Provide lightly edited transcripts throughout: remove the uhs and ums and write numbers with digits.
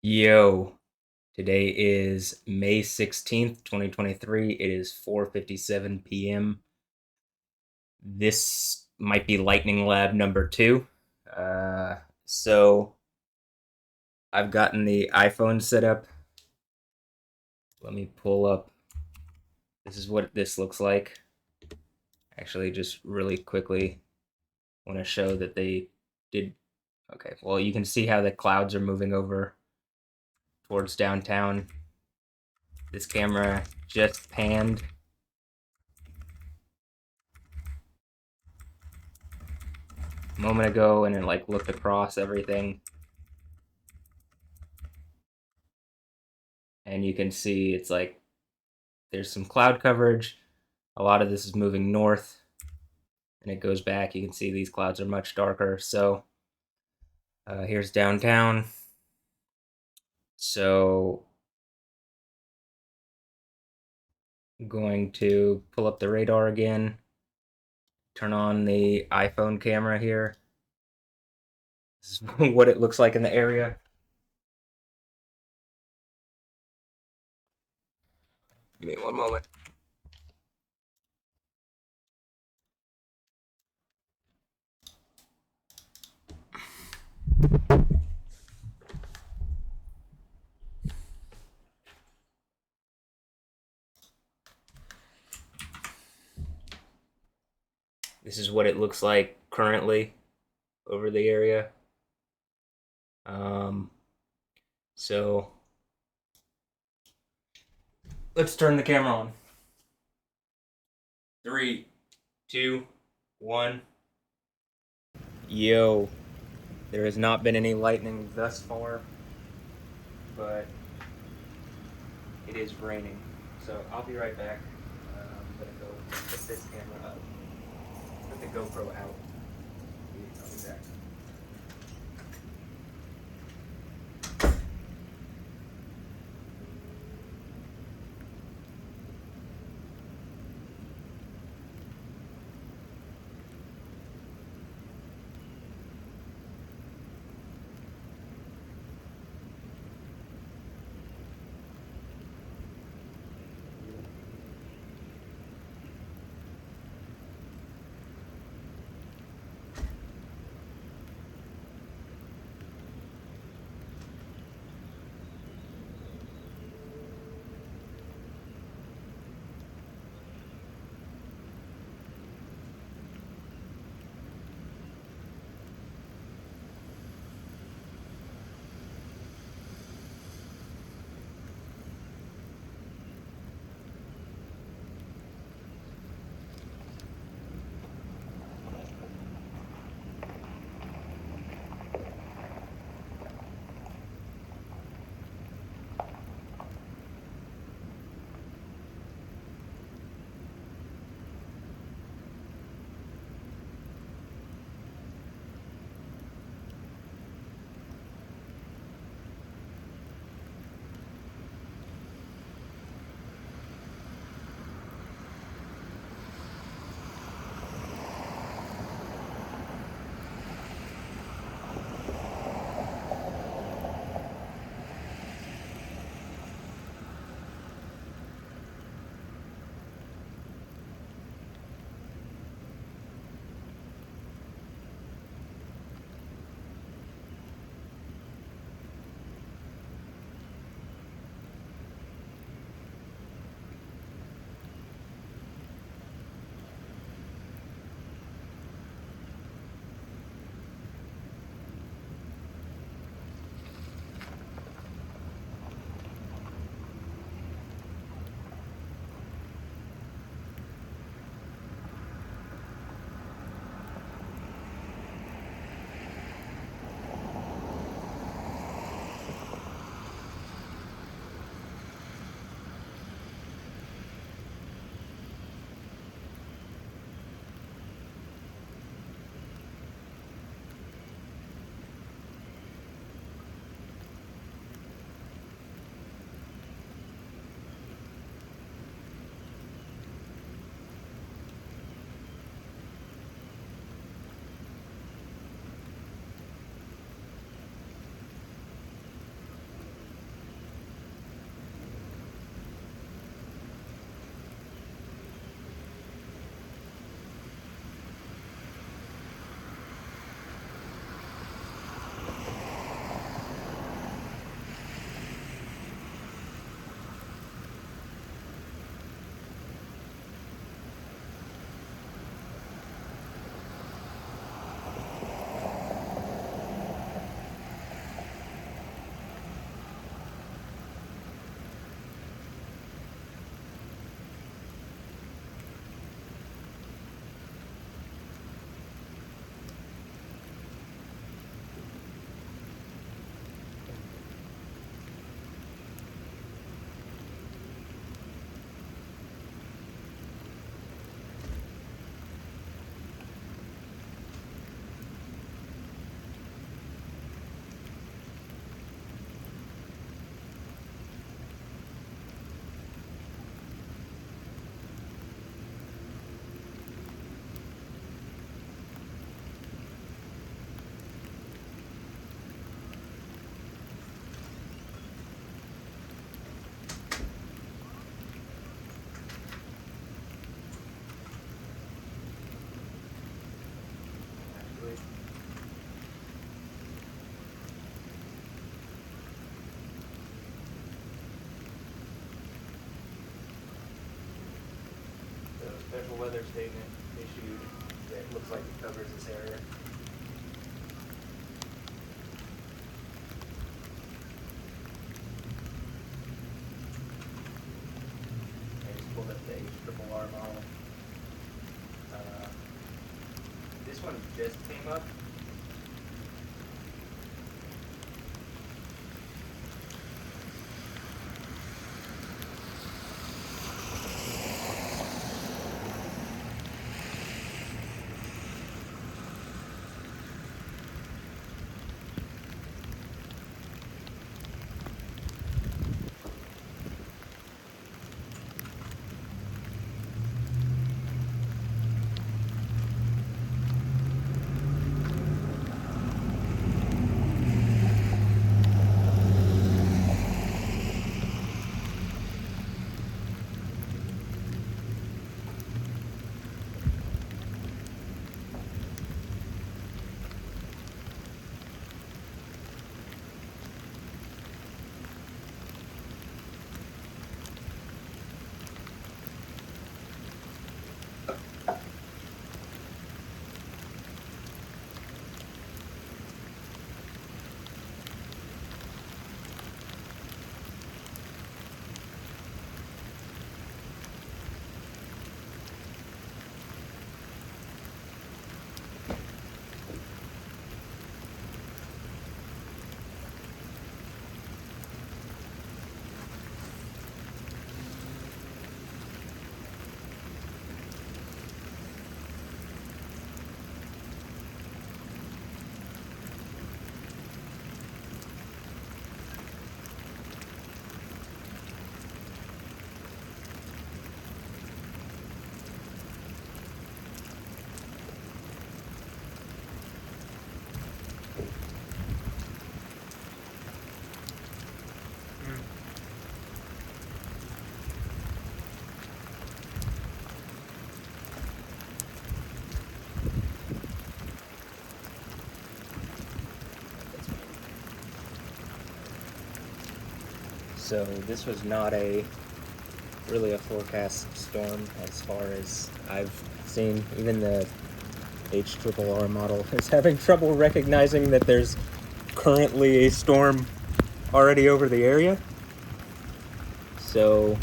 Yo, today is May 16th, 2023. It is 4:57 p.m. This might be Lightning Lab number 2. So I've gotten the iPhone set up. Let me pull up. This is what this looks like. Actually, just really quickly want to show that they did. Okay, well, you can see how the clouds are moving over towards downtown. This camera just panned a moment ago and it like looked across everything, and you can see it's like there's some cloud coverage. A lot of this is moving north and it goes back. You can see these clouds are much darker. So here's downtown. So I'm going to pull up the radar again, turn on the iPhone camera here. This is what it looks like in the area. Give me one moment. This is what it looks like currently over the area. Um, so let's turn the camera on. 3, 2, 1. Yo, there has not been any lightning thus far, but it is raining. So I'll be right back. I'm gonna go put this camera up, put the GoPro out. I'll be back. special weather statement issued that looks like it covers this area. I just pulled up the HRRR model. This one just came up. So this was not really a forecast storm as far as I've seen. Even the HRRR model is having trouble recognizing that there's currently a storm already over the area. So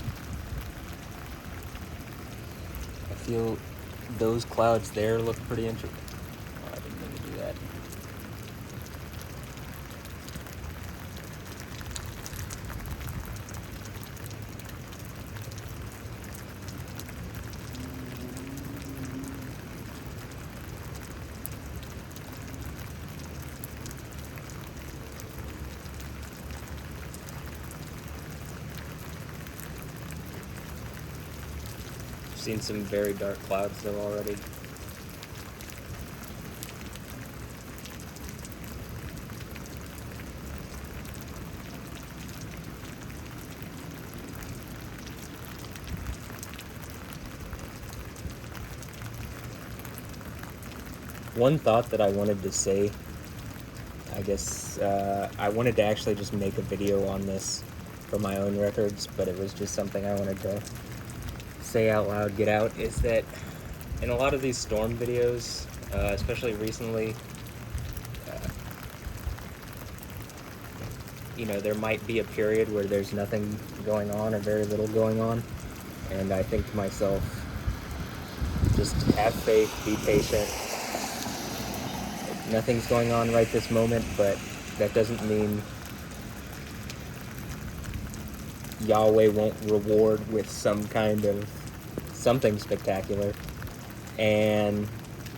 I feel those clouds there look pretty interesting. Oh, I didn't mean to do that. Seen some very dark clouds though already. One thought that I wanted to say, I guess, I wanted to actually just make a video on this for my own records, but it was just something I wanted to say out loud, get out, is that in a lot of these storm videos, especially recently, you know, there might be a period where there's nothing going on or very little going on, and I think to myself, just have faith, be patient. Nothing's going on right this moment, but that doesn't mean Yahweh won't reward with some kind of something spectacular, and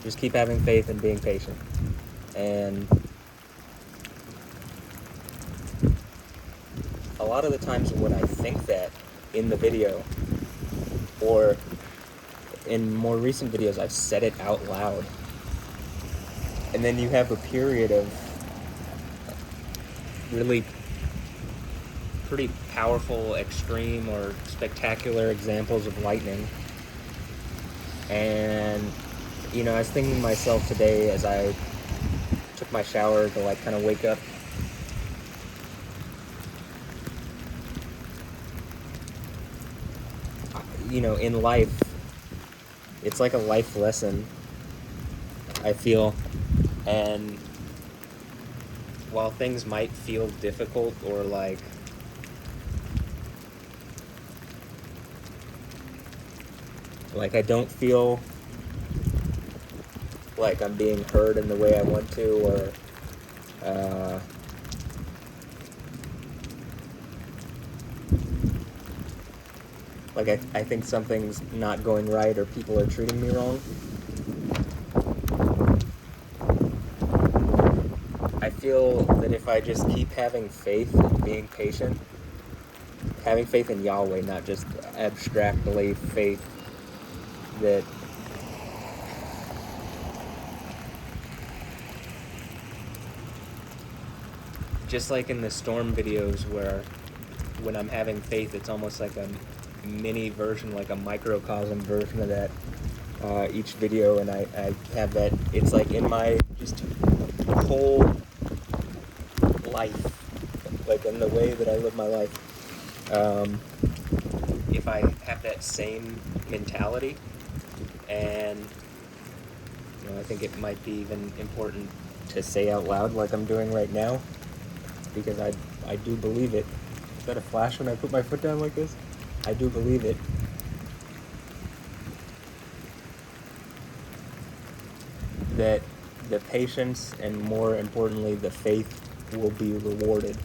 just keep having faith and being patient. And a lot of the times when I think that in the video, or in more recent videos, I've said it out loud, and then you have a period of really pretty powerful, extreme, or spectacular examples of lightning. And, you know, I was thinking to myself today as I took my shower to, like, kind of wake up, you know, in life, it's like a life lesson, I feel. And while things might feel difficult or like I don't feel like I'm being heard in the way I want to, or like I think something's not going right or people are treating me wrong. I feel that if I just keep having faith and being patient, having faith in Yahweh, not just abstractly faith, that just like in the storm videos where when I'm having faith, it's almost like a mini version, like a microcosm version of that each video, and I have that, it's like in my just whole life, like in the way that I live my life. If I have that same mentality, and I think it might be even important to say out loud like I'm doing right now, because I do believe it. Is that a flash when I put my foot down like this? I do believe it. That the patience and, more importantly, the faith will be rewarded.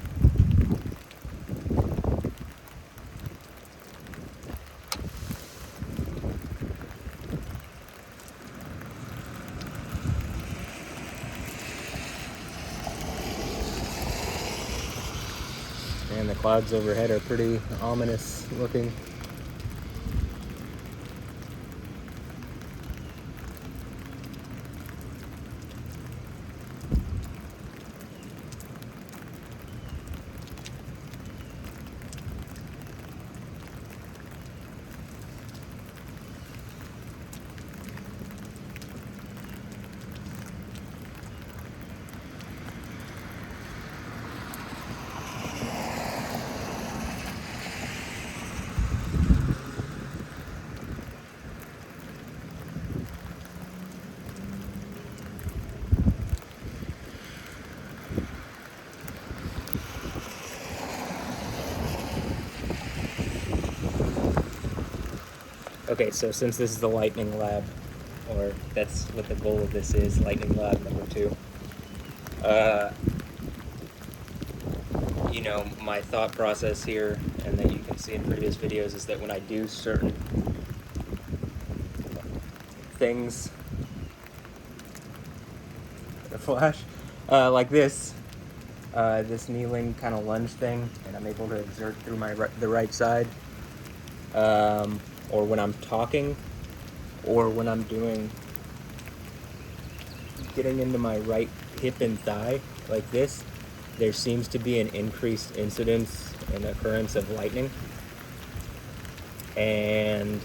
And the clouds overhead are pretty ominous looking. Okay, so since this is the lightning lab, or that's what the goal of this is, lightning lab number 2, my thought process here, and that you can see in previous videos, is that when I do certain things, a flash, like this kneeling kind of lunge thing, and I'm able to exert through the right side, or when I'm talking, or when I'm getting into my right hip and thigh, like this, there seems to be an increased incidence and occurrence of lightning. And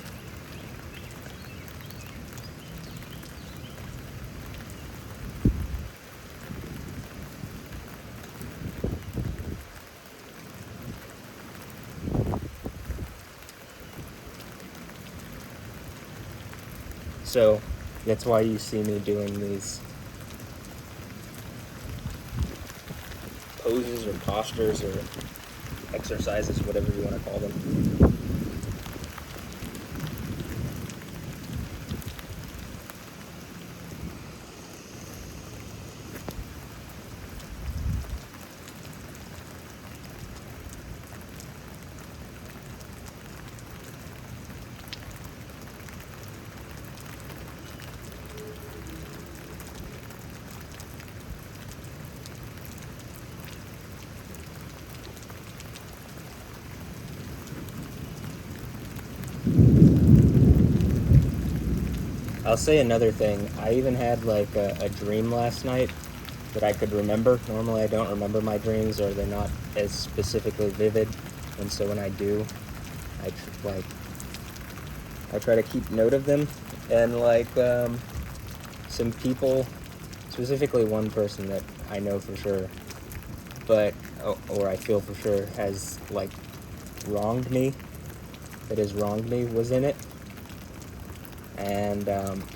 so that's why you see me doing these poses or postures or exercises, whatever you want to call them. I'll say another thing. I even had like a dream last night that I could remember. Normally I don't remember my dreams, or they're not as specifically vivid, and so when I do, I try to keep note of them. And some people, specifically one person that I know for sure, but or I feel for sure has wronged me, was in it. And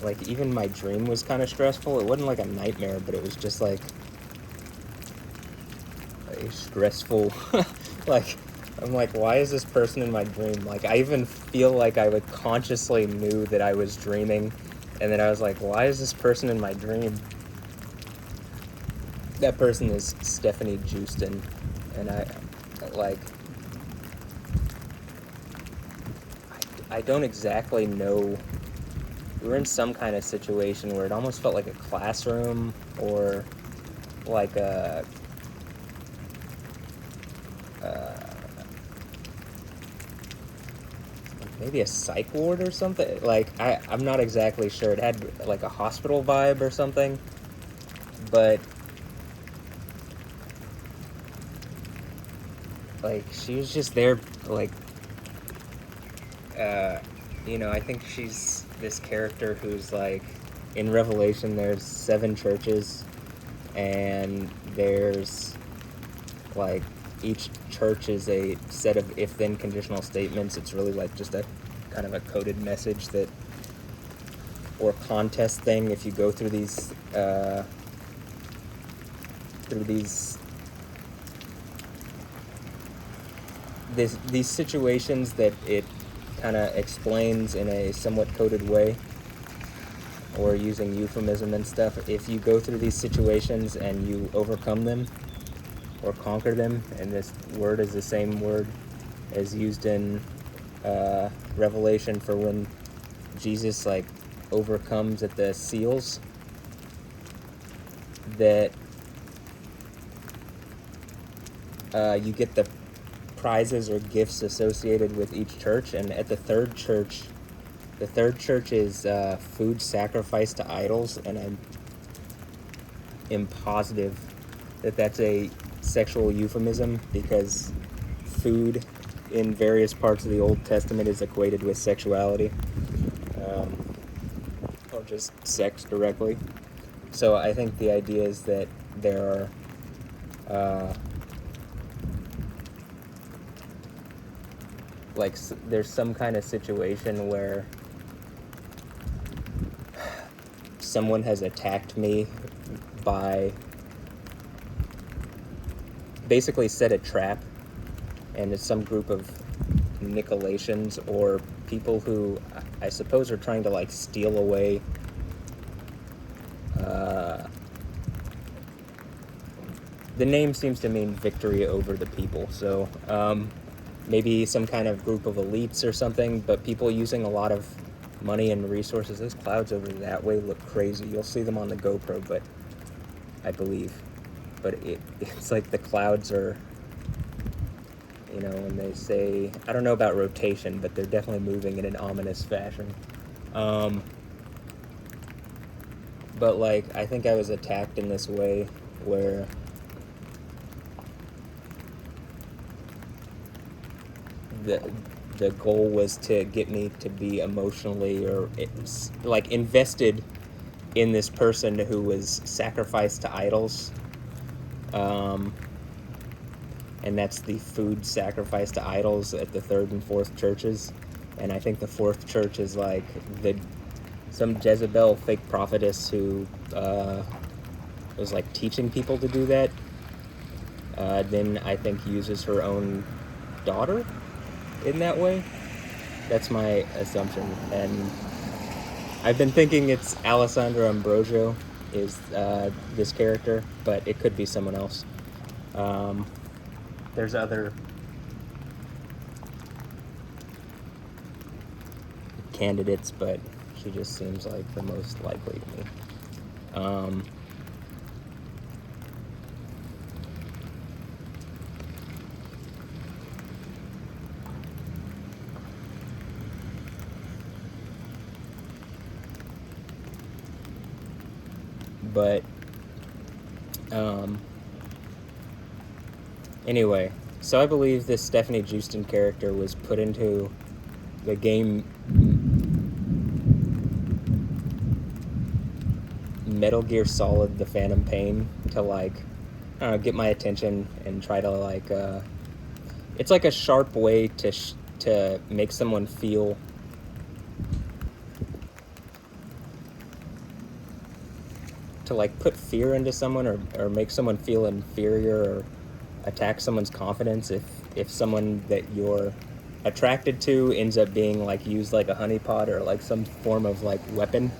like even my dream was kind of stressful. It wasn't like a nightmare, but it was just like a stressful like I'm like, why is this person in my dream? Like I even feel like I would consciously knew that I was dreaming, and then I was like, why is this person in my dream? That person is Stephanie Justin, and I like I don't exactly know. We were in some kind of situation where it almost felt like a classroom or like a maybe a psych ward or something. Like I'm not exactly sure. It had like a hospital vibe or something, but like she was just there. Like uh, I think she's this character who's like in Revelation. There's 7 churches, and there's like each church is a set of if-then conditional statements. It's really like just a kind of a coded message that, or contest thing. If you go through these these situations that it kind of explains in a somewhat coded way, or using euphemism and stuff. If you go through these situations and you overcome them or conquer them, and this word is the same word as used in Revelation for when Jesus like overcomes at the seals, that you get the prizes or gifts associated with each church. And at the third church is food sacrificed to idols, and I'm positive that that's a sexual euphemism, because food in various parts of the Old Testament is equated with sexuality, or just sex directly. So I think the idea is that there are there's some kind of situation where someone has attacked me by basically set a trap, and it's some group of Nicolaitans or people who I suppose are trying to like steal away the name seems to mean victory over the people, so maybe some kind of group of elites or something, but people using a lot of money and resources. Those clouds over that way look crazy. You'll see them on the GoPro, but I believe. But it's like the clouds are, when they say, I don't know about rotation, but they're definitely moving in an ominous fashion. But like, I think I was attacked in this way where the goal was to get me to be emotionally or like invested in this person who was sacrificed to idols, and that's the food sacrificed to idols at the 3rd and 4th churches. And I think the 4th church is like some Jezebel fake prophetess who was like teaching people to do that. Then I think uses her own daughter in that way. That's my assumption, and I've been thinking it's Alessandra Ambrosio is this character, but it could be someone else. There's other candidates, but she just seems like the most likely to me. But anyway, so I believe this Stephanie Justin character was put into the game Metal Gear Solid: The Phantom Pain to like, I don't know, get my attention and try to like it's like a sharp way to make someone feel to like put fear into someone, or make someone feel inferior, or attack someone's confidence if someone that you're attracted to ends up being like used like a honeypot or like some form of like weapon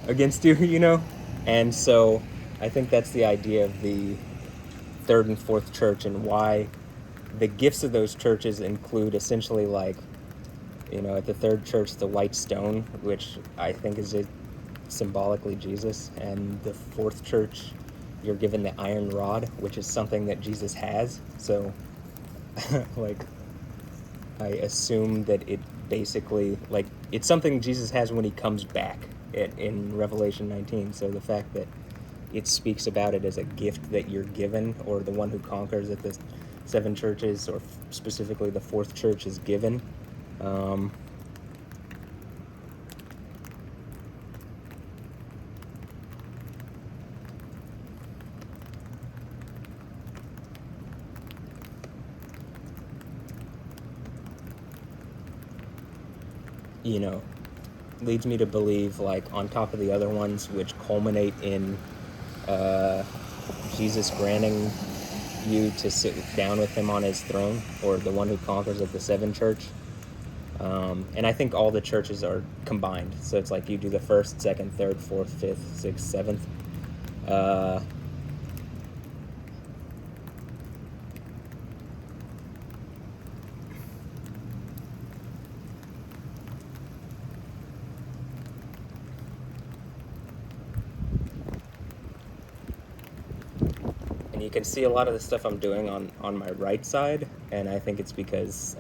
against you, you know? And so I think that's the idea of the third and fourth church, and why the gifts of those churches include essentially like, you know, at the third church, the white stone, which I think is symbolically Jesus, and the fourth church, you're given the iron rod, which is something that Jesus has. So like, I assume that it basically, like, it's something Jesus has when he comes back in Revelation 19. So the fact that it speaks about it as a gift that you're given, or the one who conquers at the seven churches, or specifically the fourth church, is given. You know, leads me to believe, like, on top of the other ones, which culminate in Jesus granting you to sit down with him on his throne, or the one who conquers at the seven church. And I think all the churches are combined. So it's like you do the first, second, third, fourth, fifth, sixth, seventh. And you can see a lot of the stuff I'm doing on my right side, and I think it's because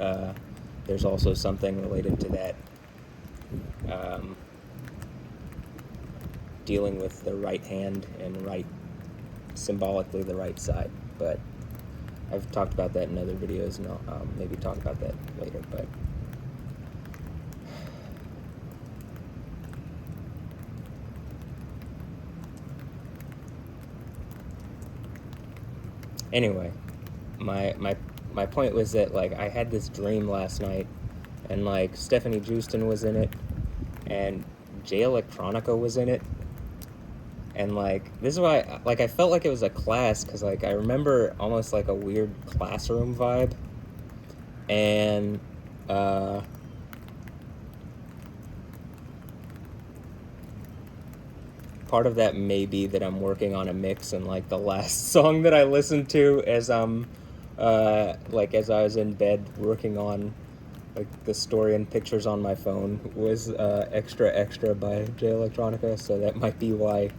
there's also something related to that, dealing with the right hand and right, symbolically the right side. But I've talked about that in other videos, and I'll maybe talk about that later. But anyway, my point was that, like, I had this dream last night, and like Stephanie Houston was in it, and Jay Electronica was in it. And like, this is why, like, I felt like it was a class, because like I remember almost like a weird classroom vibe. And part of that may be that I'm working on a mix, and like the last song that I listened to as like as I was in bed working on like the story and pictures on my phone was Extra Extra by Jay Electronica. So that might be why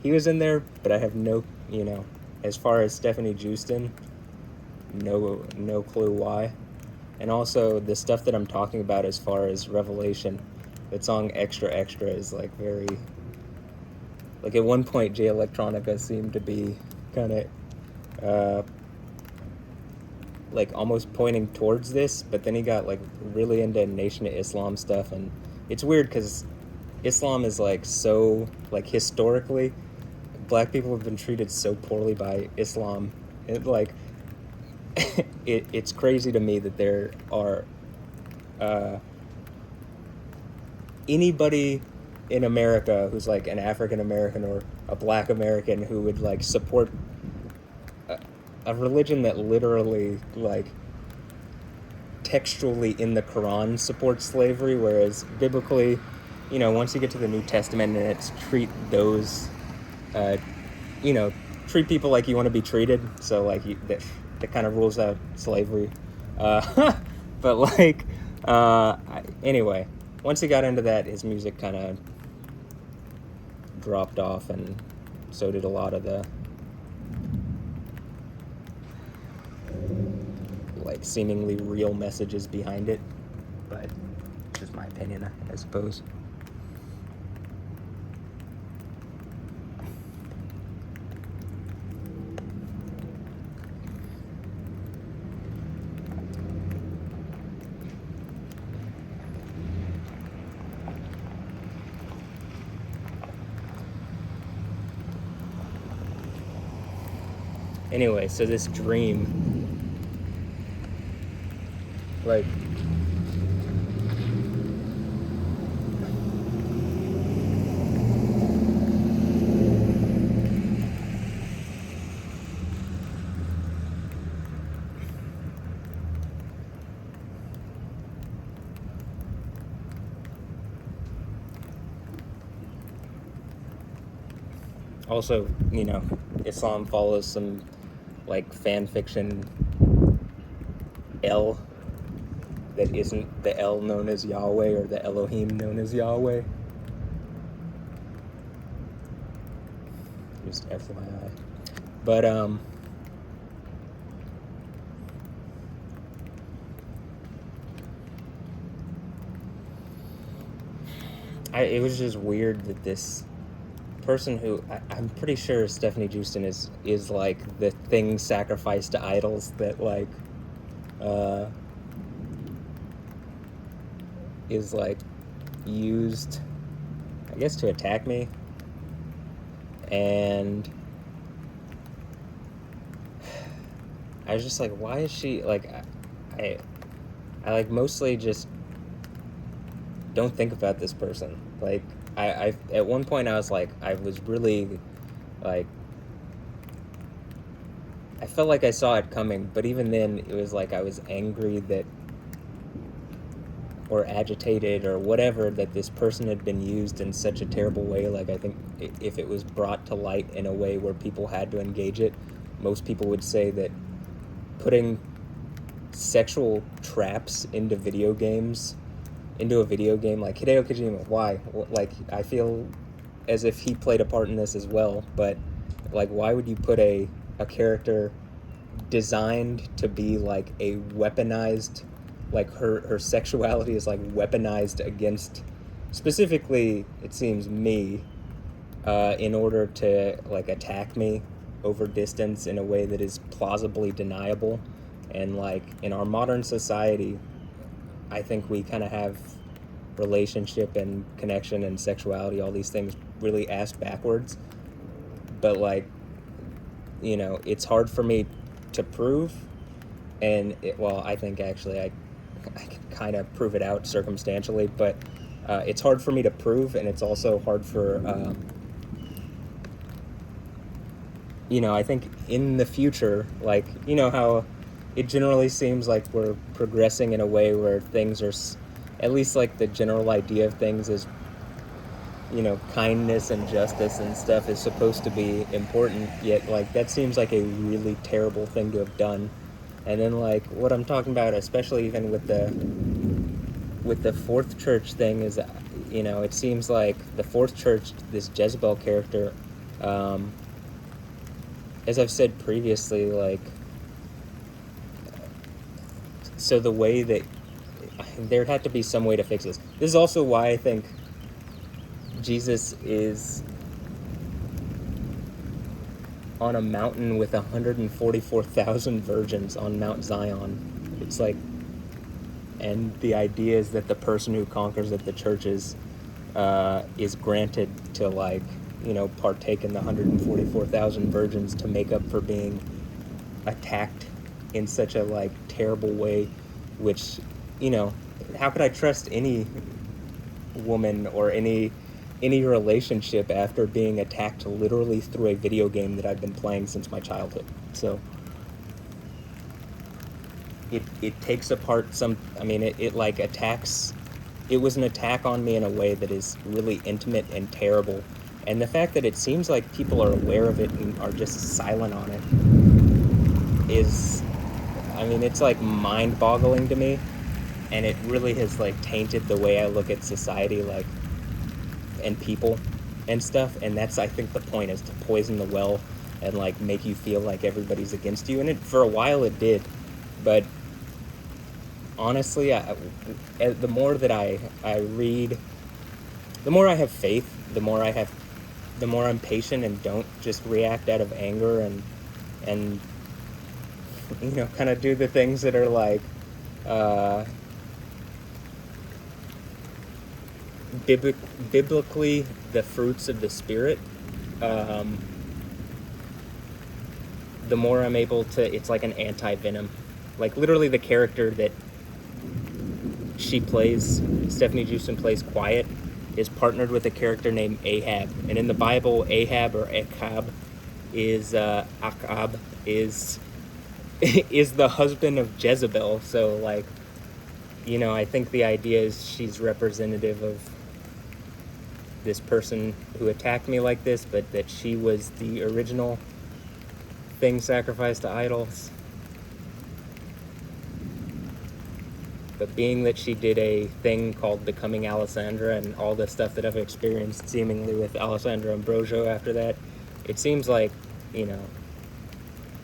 he was in there, but I have no, you know, as far as Stephanie Houston, no clue why. And also the stuff that I'm talking about as far as Revelation, that song Extra Extra is like very, like, at one point Jay Electronica seemed to be kind of like almost pointing towards this, but then he got like really into Nation of Islam stuff. And it's weird because Islam is like, so like, historically black people have been treated so poorly by Islam. Like it's crazy to me that there are anybody in America who's like an African American or a black American who would like support a religion that literally, like, textually in the Quran supports slavery, whereas biblically, you know, once you get to the New Testament and it's treat those, you know, treat people like you want to be treated. So like that kind of rules out slavery. But like, anyway, once he got into that, his music kind of dropped off, and so did a lot of the like seemingly real messages behind it. But just my opinion, I suppose. Anyway, so this dream, like, Also, Islam follows some like fan fiction El that isn't the El known as Yahweh or the Elohim known as Yahweh. Just FYI. But it was just weird that this person who I'm pretty sure Stephanie Houston is like the thing sacrificed to idols that like is like used, I guess, to attack me. And I was just like, why is she like I like mostly just don't think about this person. Like I at one point I was like, I was really like, I felt like I saw it coming, but even then it was like I was angry that, or agitated or whatever, that this person had been used in such a terrible way. Like I think if it was brought to light in a way where people had to engage it, most people would say that putting sexual traps into a video game like Hideo Kojima, why? Like I feel as if he played a part in this as well, but like why would you put a character designed to be like a weaponized, like her sexuality is like weaponized against specifically, it seems, me, in order to like attack me over distance in a way that is plausibly deniable. And like in our modern society, I think we kind of have relationship and connection and sexuality, all these things, really ass backwards. But like, it's hard for me to prove. And I think actually I can kind of prove it out circumstantially, but it's hard for me to prove, and it's also hard for I think in the future, like, how it generally seems like we're progressing in a way where things are, at least like the general idea of things is, kindness and justice and stuff is supposed to be important, yet like that seems like a really terrible thing to have done. And then like what I'm talking about, especially even with the fourth church thing, is it seems like the fourth church, this Jezebel character, as I've said previously, like, so the way that there had to be some way to fix this. This is also why I think Jesus is on a mountain with 144,000 virgins on Mount Zion. It's like, and the idea is that the person who conquers at the churches is granted to like, partake in the 144,000 virgins to make up for being attacked in such a like terrible way, which, how could I trust any woman or any relationship after being attacked literally through a video game that I've been playing since my childhood? So it takes apart it like attacks. It was an attack on me in a way that is really intimate and terrible. And the fact that it seems like people are aware of it and are just silent on it is, it's like mind-boggling to me. And it really has like tainted the way I look at society, like, and people and stuff. And that's, I think, the point, is to poison the well and like make you feel like everybody's against you. And for a while it did, but honestly, the more that I read, the more I have faith, the more I'm patient and don't just react out of anger and kind of do the things that are like biblically the fruits of the Spirit. The more I'm able to, it's like an anti-venom. Like literally the character that she plays, Stephanie Houston plays, Quiet, is partnered with a character named Ahab. And in the Bible, Ahab or Achab is is the husband of Jezebel. So like, I think the idea is she's representative of this person who attacked me like this, but that she was the original thing sacrificed to idols. But being that she did a thing called Becoming Alessandra, and all the stuff that I've experienced seemingly with Alessandra Ambrosio after that, it seems like, you know,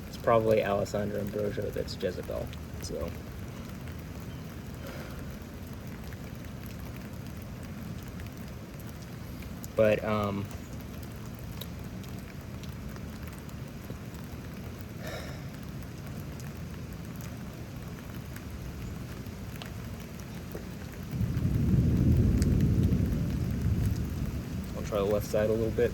it's probably Alessandra Ambrosio that's Jezebel. So but I'll try the left side a little bit.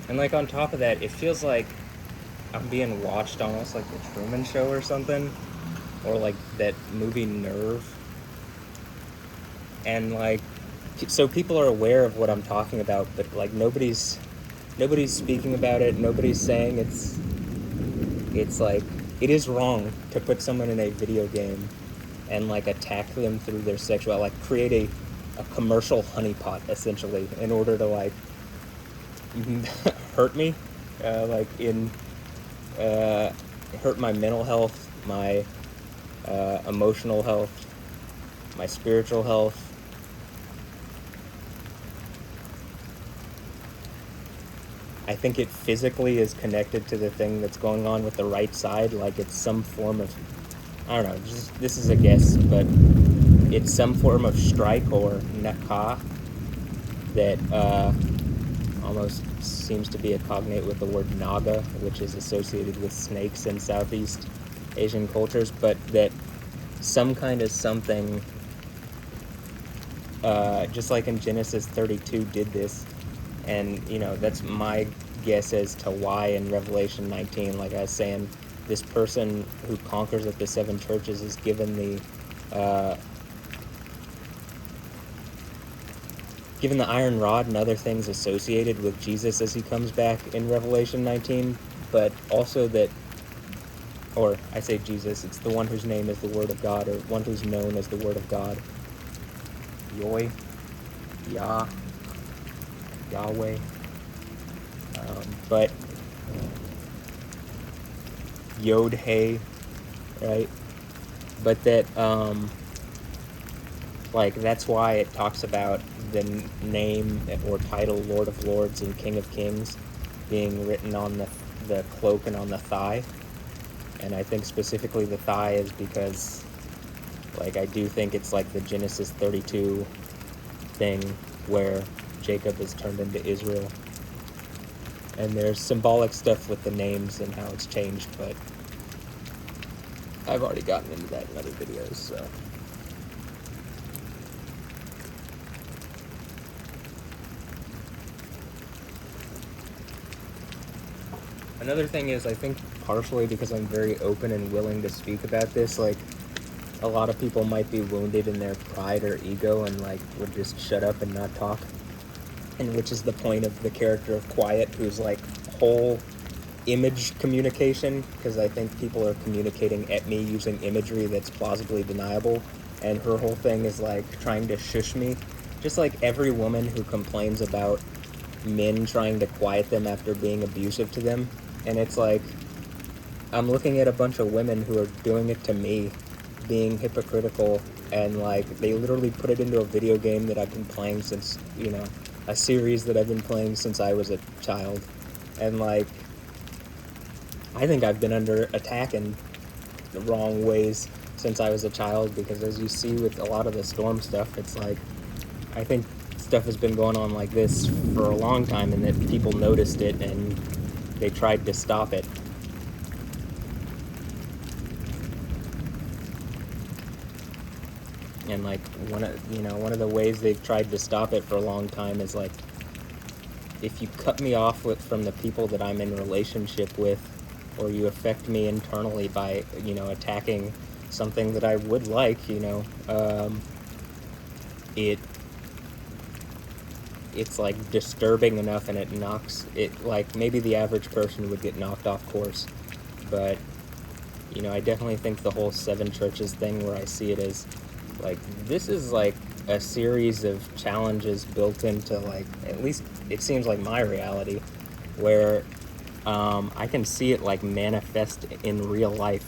And like on top of that, it feels like I'm being watched almost like the Truman Show or something, or like that movie Nerve. And like, so people are aware of what I'm talking about, but like nobody's speaking about it. Nobody's saying it's like, it is wrong to put someone in a video game and like attack them through their sexuality, like create a commercial honeypot essentially in order to like hurt me, like in hurt my mental health, my emotional health, my spiritual health. I think it physically is connected to the thing that's going on with the right side, like it's some form of, I don't know, this is a guess, but it's some form of strike or nakah that almost seems to be a cognate with the word naga, which is associated with snakes in Southeast Asian cultures, but that some kind of something, just like in Genesis 32 did this, and, you know, that's my guess as to why in Revelation 19, like I was saying, this person who conquers at the 7 churches is given the iron rod and other things associated with Jesus as he comes back in Revelation 19, but also that, or I say Jesus, it's the one whose name is the Word of God, or one who's known as the Word of God. Yoi, Yahweh. But Yod-Hey, right? But that, like, that's why it talks about the name or title Lord of Lords and King of Kings being written on the cloak and on the thigh. And I think specifically the thigh is because, like, I do think it's like the Genesis 32 thing where Jacob is turned into Israel. And there's symbolic stuff with the names and how it's changed, but I've already gotten into that in other videos, so. Another thing is, I think partially because I'm very open and willing to speak about this, like, a lot of people might be wounded in their pride or ego and, like, would just shut up and not talk. And which is the point of the character of Quiet, who's, like, whole image communication, because I think people are communicating at me using imagery that's plausibly deniable, and her whole thing is, like, trying to shush me. Just like every woman who complains about men trying to quiet them after being abusive to them. And it's like, I'm looking at a bunch of women who are doing it to me, being hypocritical, and like, they literally put it into a video game that I've been playing since, you know, a series that I've been playing since I was a child. And like, I think I've been under attack in the wrong ways since I was a child, because as you see with a lot of the Storm stuff, it's like, I think stuff has been going on like this for a long time, and that people noticed it and they tried to stop it. And like, one of the ways they've tried to stop it for a long time is like, if you cut me off from the people that I'm in relationship with, or you affect me internally by, you know, attacking something that I would like, you know, it's like disturbing enough, and it knocks it, like, maybe the average person would get knocked off course, but you know, I definitely think the whole seven churches thing, where I see it as like, this is like a series of challenges built into, like, at least it seems like my reality, where I can see it like manifest in real life.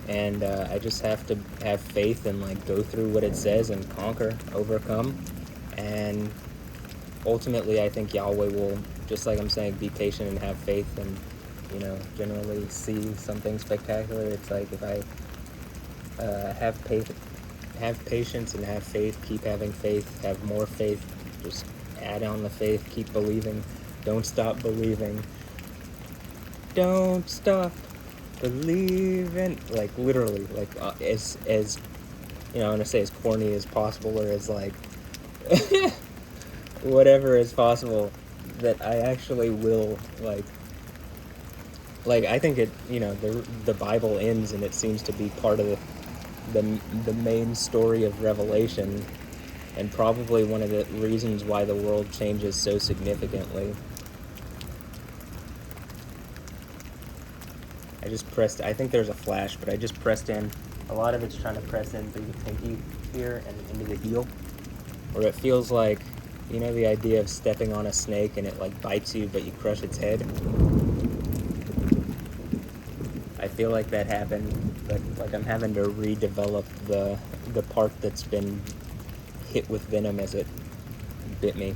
And I just have to have faith and like go through what it says and conquer, overcome, and ultimately I think Yahweh will, just like I'm saying, be patient and have faith, and you know, generally see something spectacular. It's like if I have patience and have faith, keep having faith, have more faith, just add on the faith, keep believing, don't stop believing, don't stop believing, like literally, like as you know, I'm gonna say as corny as possible, or as like whatever is possible, that I actually will like I think it, you know, the Bible ends and it seems to be part of the main story of Revelation, and probably one of the reasons why the world changes so significantly. I just pressed, I think there's a flash, but I just pressed in. A lot of it's trying to press in through the pinky here and into the heel, where it feels like, you know, the idea of stepping on a snake and it like bites you, but you crush its head. I feel like that happened, but like I'm having to redevelop the part that's been hit with venom as it bit me.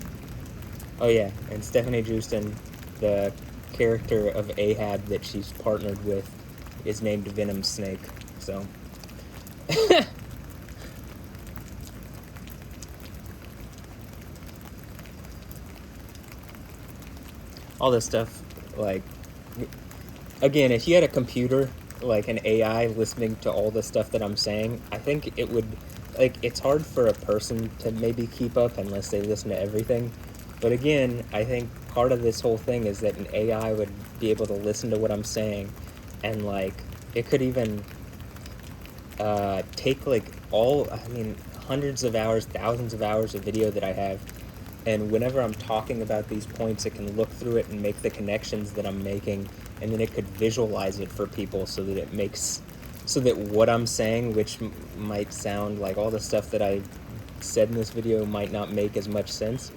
Oh yeah, and Stephanie Justin, the character of Ahab that she's partnered with, is named Venom Snake. So all this stuff, like, again, if you had a computer, like an AI listening to all the stuff that I'm saying, I think it would, like, it's hard for a person to maybe keep up unless they listen to everything. But again, I think part of this whole thing is that an AI would be able to listen to what I'm saying, and like it could even take like all, I mean, hundreds of hours, thousands of hours of video that I have, and whenever I'm talking about these points, it can look through it and make the connections that I'm making, and then it could visualize it for people so that it makes, so that what I'm saying, which might sound like all the stuff that I said in this video might not make as much sense,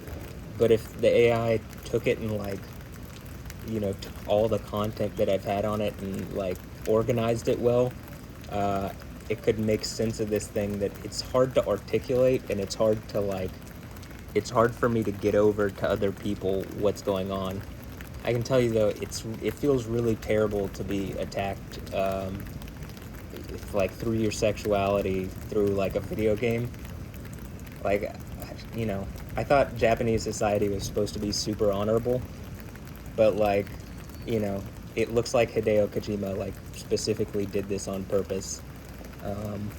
but if the AI took it and like, you know, took all the content that I've had on it and like organized it well, uh, it could make sense of this thing that it's hard to articulate, and it's hard to like, it's hard for me to get over to other people what's going on. I can tell you though, it feels really terrible to be attacked, like through your sexuality through like a video game. Like, you know, I thought Japanese society was supposed to be super honorable, but like, you know, it looks like Hideo Kojima like specifically did this on purpose. Um,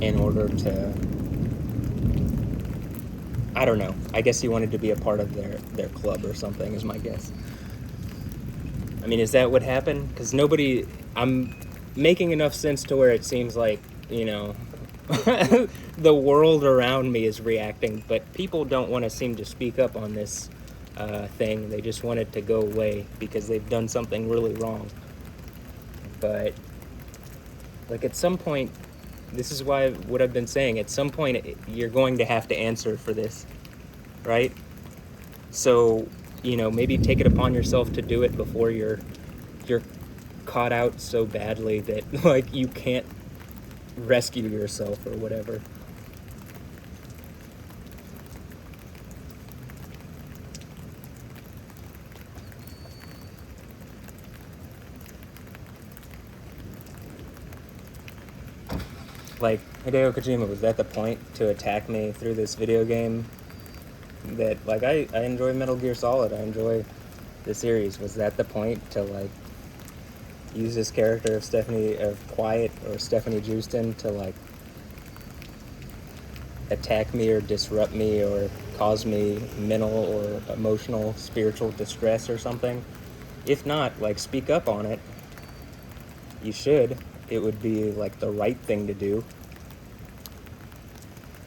in order to, I don't know, I guess he wanted to be a part of their club or something, is my guess. I mean, is that what happened? Because nobody, I'm making enough sense to where it seems like, you know, the world around me is reacting, but people don't want to seem to speak up on this thing. They just want it to go away because they've done something really wrong. But, like, at some point, this is why what I've been saying, at some point, you're going to have to answer for this, right? So, you know, maybe take it upon yourself to do it before you're caught out so badly that like you can't rescue yourself or whatever. Like, Hideo Kojima, was that the point to attack me through this video game? That, like, I enjoy Metal Gear Solid, I enjoy the series. Was that the point to like use this character of Stephanie, of Quiet, or Stephanie Justin, to like attack me or disrupt me or cause me mental or emotional, spiritual distress or something? If not, like, speak up on it. You should. It would be like the right thing to do.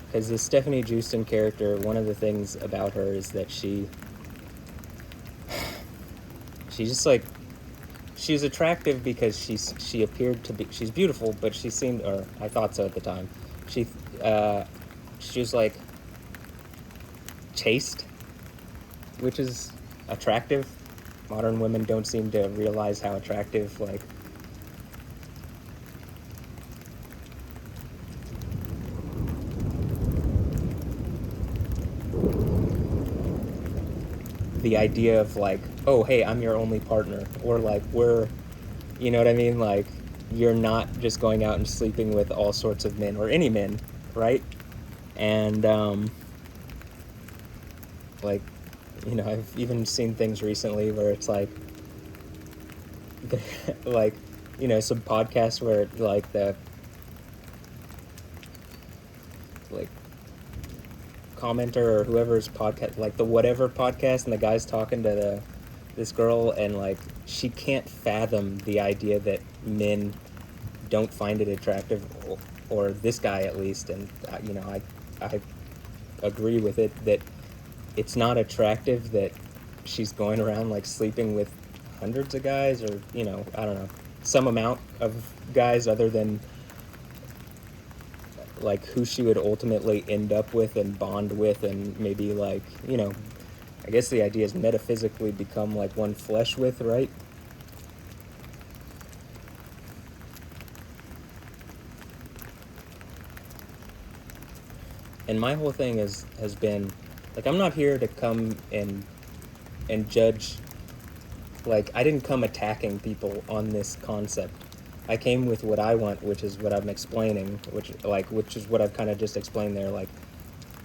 because the Stephanie Jewston character, one of the things about her is that she just like, she's attractive because she appeared to be, she's beautiful, but she seemed, or I thought so at the time, she uh she was like chaste, which is attractive. Modern women don't seem to realize how attractive, like, the idea of like, oh hey, I'm your only partner, or like, we're, you know what I mean, like, you're not just going out and sleeping with all sorts of men or any men, right? And like, you know, I've even seen things recently where it's like like, you know, some podcasts where like the like commenter or whoever's podcast, like the whatever podcast, and the guy's talking to this girl, and like, she can't fathom the idea that men don't find it attractive, or this guy at least, and you know, I agree with it, that it's not attractive that she's going around like sleeping with hundreds of guys, or, you know, I don't know, some amount of guys other than like who she would ultimately end up with and bond with, and maybe, like, you know, I guess the idea is metaphysically become like one flesh with, right? And my whole thing has been like, I'm not here to come and judge. Like, I didn't come attacking people on this concept. I came with what I want, which is what I'm explaining, which is what I've kind of just explained there. Like,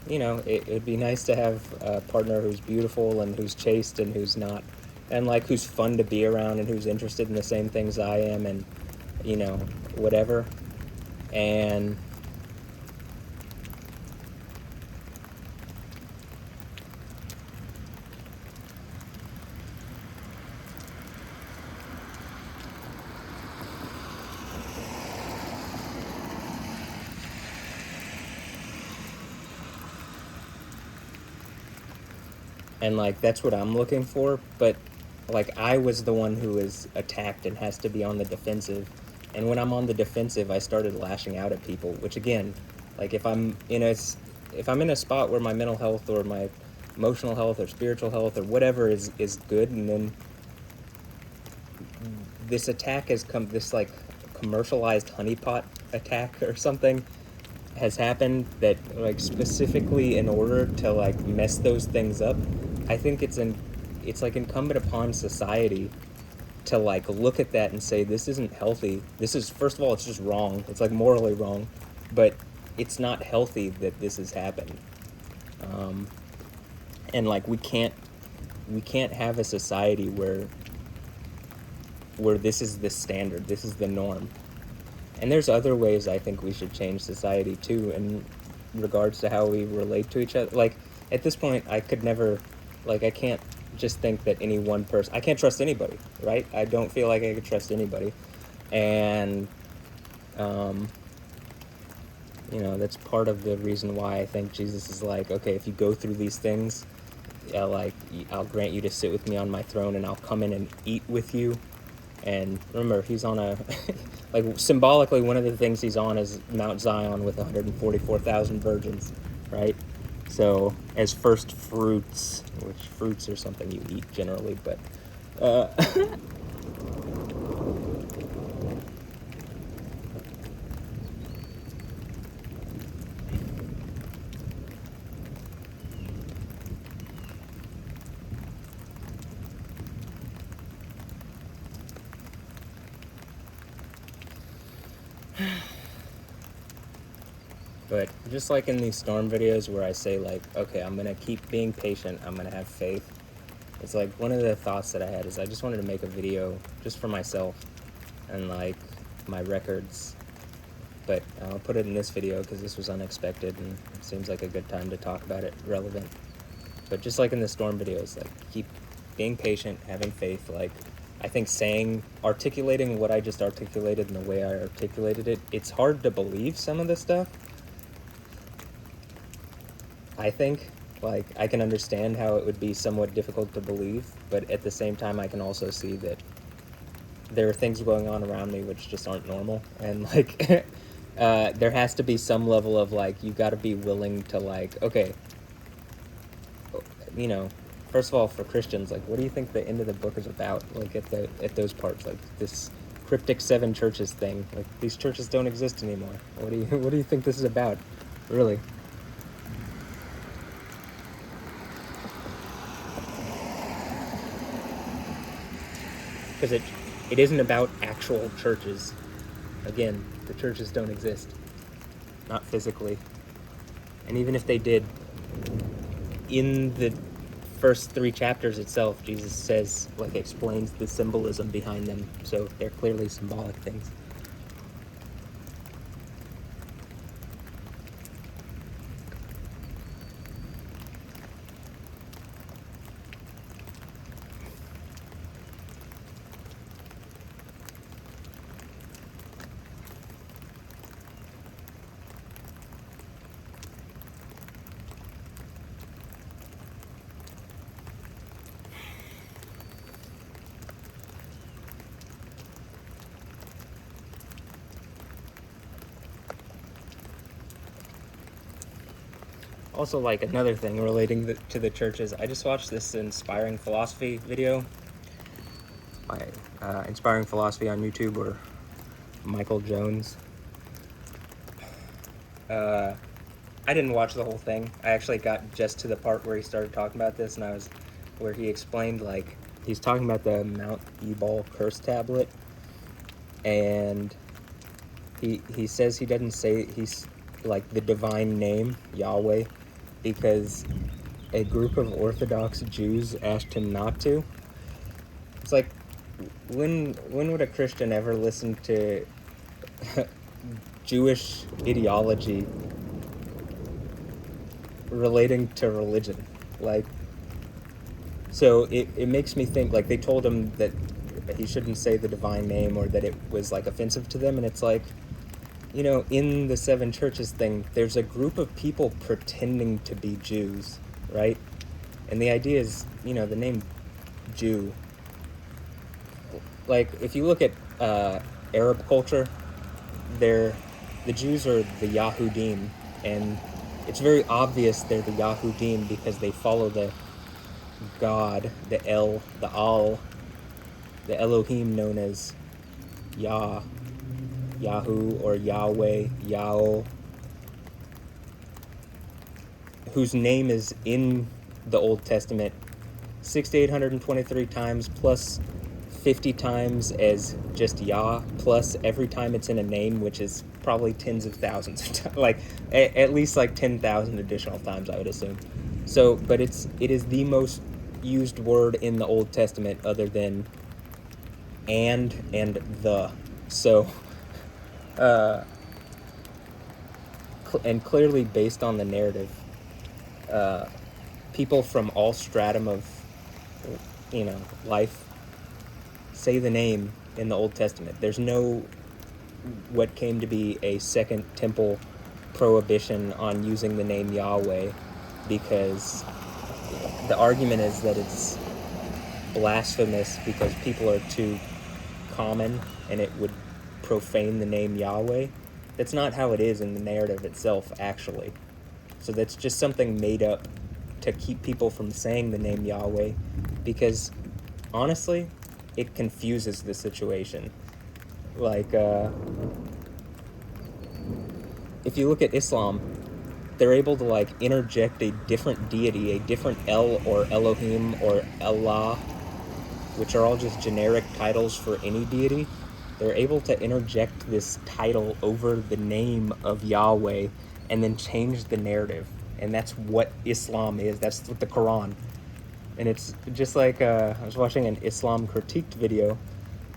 you know, it'd be nice to have a partner who's beautiful and who's chaste and who's not, and like, who's fun to be around and who's interested in the same things I am, and, you know, whatever. And like, that's what I'm looking for, but like, I was the one who is attacked and has to be on the defensive, and when I'm on the defensive, I started lashing out at people, which again, like, if I'm in a spot where my mental health or my emotional health or spiritual health or whatever is good, and then this attack has come, this like commercialized honeypot attack or something has happened, that like specifically in order to like mess those things up, I think it's like incumbent upon society to like look at that and say, this isn't healthy. This is, first of all, it's just wrong. It's like morally wrong, but it's not healthy that this has happened. Um, and like, we can't have a society where this is the standard, this is the norm. And there's other ways I think we should change society too, in regards to how we relate to each other. Like, at this point, I could never, like, I can't just think that any one person, I can't trust anybody, right? I don't feel like I could trust anybody. And, um, you know, that's part of the reason why I think Jesus is like, okay, if you go through these things, like, I'll grant you to sit with me on my throne, and I'll come in and eat with you. And remember, he's on a like, symbolically, one of the things he's on is Mount Zion with 144,000 virgins, right? So, as first fruits, which fruits are something you eat generally, but uh, but just like in these storm videos where I say, like, okay, I'm gonna keep being patient, I'm gonna have faith. It's like, one of the thoughts that I had is I just wanted to make a video just for myself and like my records, but I'll put it in this video because this was unexpected and it seems like a good time to talk about it, relevant. But just like in the storm videos, like, keep being patient, having faith. Like, I think articulating what I just articulated in the way I articulated it, it's hard to believe some of the stuff, I think. Like, I can understand how it would be somewhat difficult to believe, but at the same time, I can also see that there are things going on around me which just aren't normal, and like, there has to be some level of like, you got to be willing to like, okay, you know, first of all, for Christians, like, what do you think the end of the book is about? Like, at those parts, like this cryptic seven churches thing. Like, these churches don't exist anymore. What do you think this is about? Really? Because it isn't about actual churches. Again, the churches don't exist, not physically. And even if they did, in the first three chapters itself, Jesus says, like, explains the symbolism behind them. So they're clearly symbolic things. Also, like, another thing relating to the churches, I just watched this inspiring philosophy video by Inspiring Philosophy on YouTube, or Michael Jones. I didn't watch the whole thing. I actually got just to the part where he started talking about this, and where he explained, like, he's talking about the Mount Ebal curse tablet, and he says he doesn't say he's like the divine name Yahweh because a group of Orthodox Jews asked him not to. It's like, when would a Christian ever listen to Jewish ideology relating to religion? Like, so it makes me think, like, they told him that he shouldn't say the divine name, or that it was like offensive to them, and it's like, in the seven churches thing, there's a group of people pretending to be Jews, right? And the idea is, the name Jew, like, if you look at Arab culture, the Jews are the Yahudim, and it's very obvious they're the Yahudim because they follow the God, the El, the Al, the Elohim known as Yah, Yahu, or Yahweh, Yao, whose name is in the Old Testament 6,823 times, plus 50 times as just Yah, plus every time it's in a name, which is probably tens of thousands of times, like at least like 10,000 additional times, I would assume. So, but it is the most used word in the Old Testament, other than and the. So, and clearly based on the narrative, people from all stratum of life say the name in the Old Testament. There's no what came to be a second temple prohibition on using the name Yahweh, because the argument is that it's blasphemous because people are too common and it would profane the name Yahweh. That's not how it is in the narrative itself, actually. So that's just something made up to keep people from saying the name Yahweh, because honestly, it confuses the situation. Like, if you look at Islam, they're able to like interject a different deity, a different El or Elohim or Allah, which are all just generic titles for any deity. They're able to interject this title over the name of Yahweh and then change the narrative. And that's what Islam is. That's what the Quran. And it's just like, I was watching an Islam critiqued video,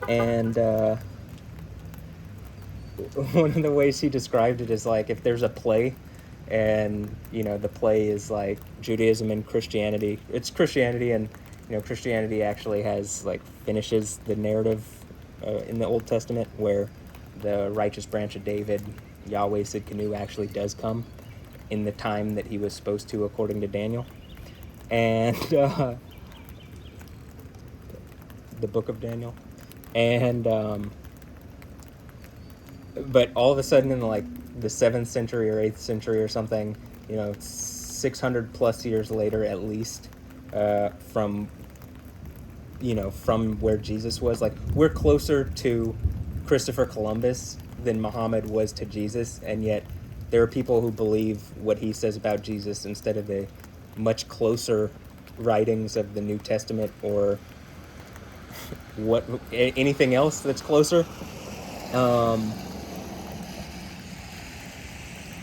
and one of the ways he described it is like, if there's a play, and the play is like Judaism and Christianity. It's Christianity, and Christianity actually has like finishes the narrative in the Old Testament, where the righteous branch of David, Yahweh Sidkenu, actually does come. in the time that he was supposed to, according to Daniel. And the book of Daniel. And but all of a sudden in like the 7th century or 8th century or something, 600 plus years later at least, from from where Jesus was, like, we're closer to Christopher Columbus than Muhammad was to Jesus, and yet there are people who believe what he says about Jesus instead of the much closer writings of the New Testament or anything else that's closer.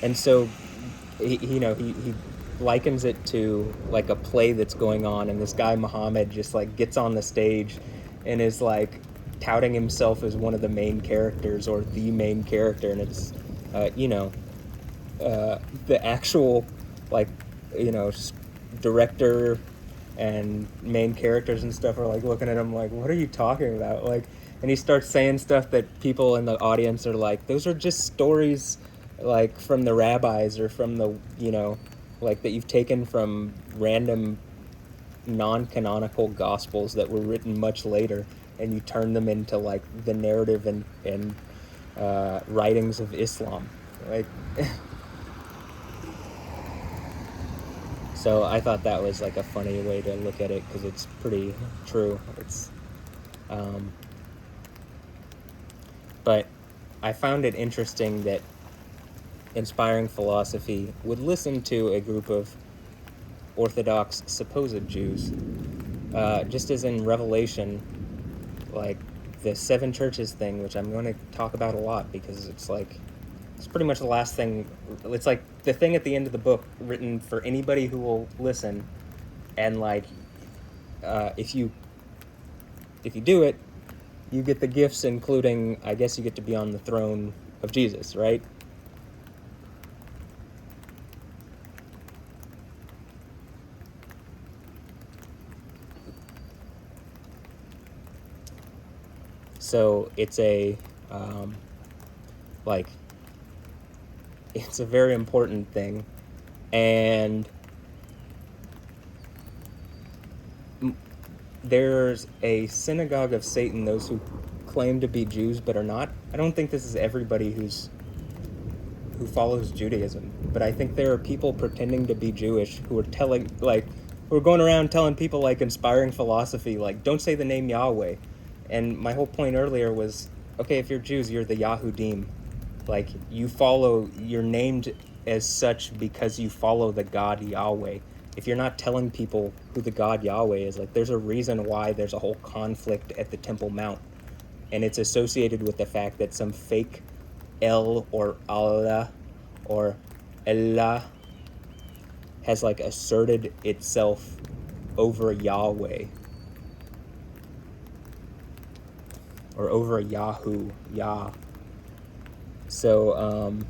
And so he likens it to like a play that's going on, and this guy Muhammad just like gets on the stage and is like touting himself as one of the main characters or the main character, and it's the actual, like, director and main characters and stuff are like looking at him like, what are you talking about? Like, and he starts saying stuff that people in the audience are like, those are just stories like from the rabbis or from the like that you've taken from random non-canonical gospels that were written much later, and you turn them into like the narrative and writings of Islam, like. So I thought that was like a funny way to look at it, because it's pretty true. Um, but I found it interesting that Inspiring Philosophy would listen to a group of Orthodox supposed Jews, just as in Revelation, like the 7 churches thing, which I'm going to talk about a lot because it's like, it's pretty much the last thing. It's like the thing at the end of the book written for anybody who will listen, and like, if you do it, you get the gifts, including, I guess, you get to be on the throne of Jesus, right? So it's like, it's a very important thing, and there's a synagogue of Satan, those who claim to be Jews but are not. I don't think this is everybody who follows Judaism, but I think there are people pretending to be Jewish who are who are going around telling people, like, Inspiring Philosophy, like, don't say the name Yahweh. And my whole point earlier was, okay, if you're Jews, you're the Yahudim. Like, you're named as such because you follow the God Yahweh. If you're not telling people who the God Yahweh is, like, there's a reason why there's a whole conflict at the Temple Mount. And it's associated with the fact that some fake El or Allah or Allah has like asserted itself over Yahweh or over Yahoo, Yah. So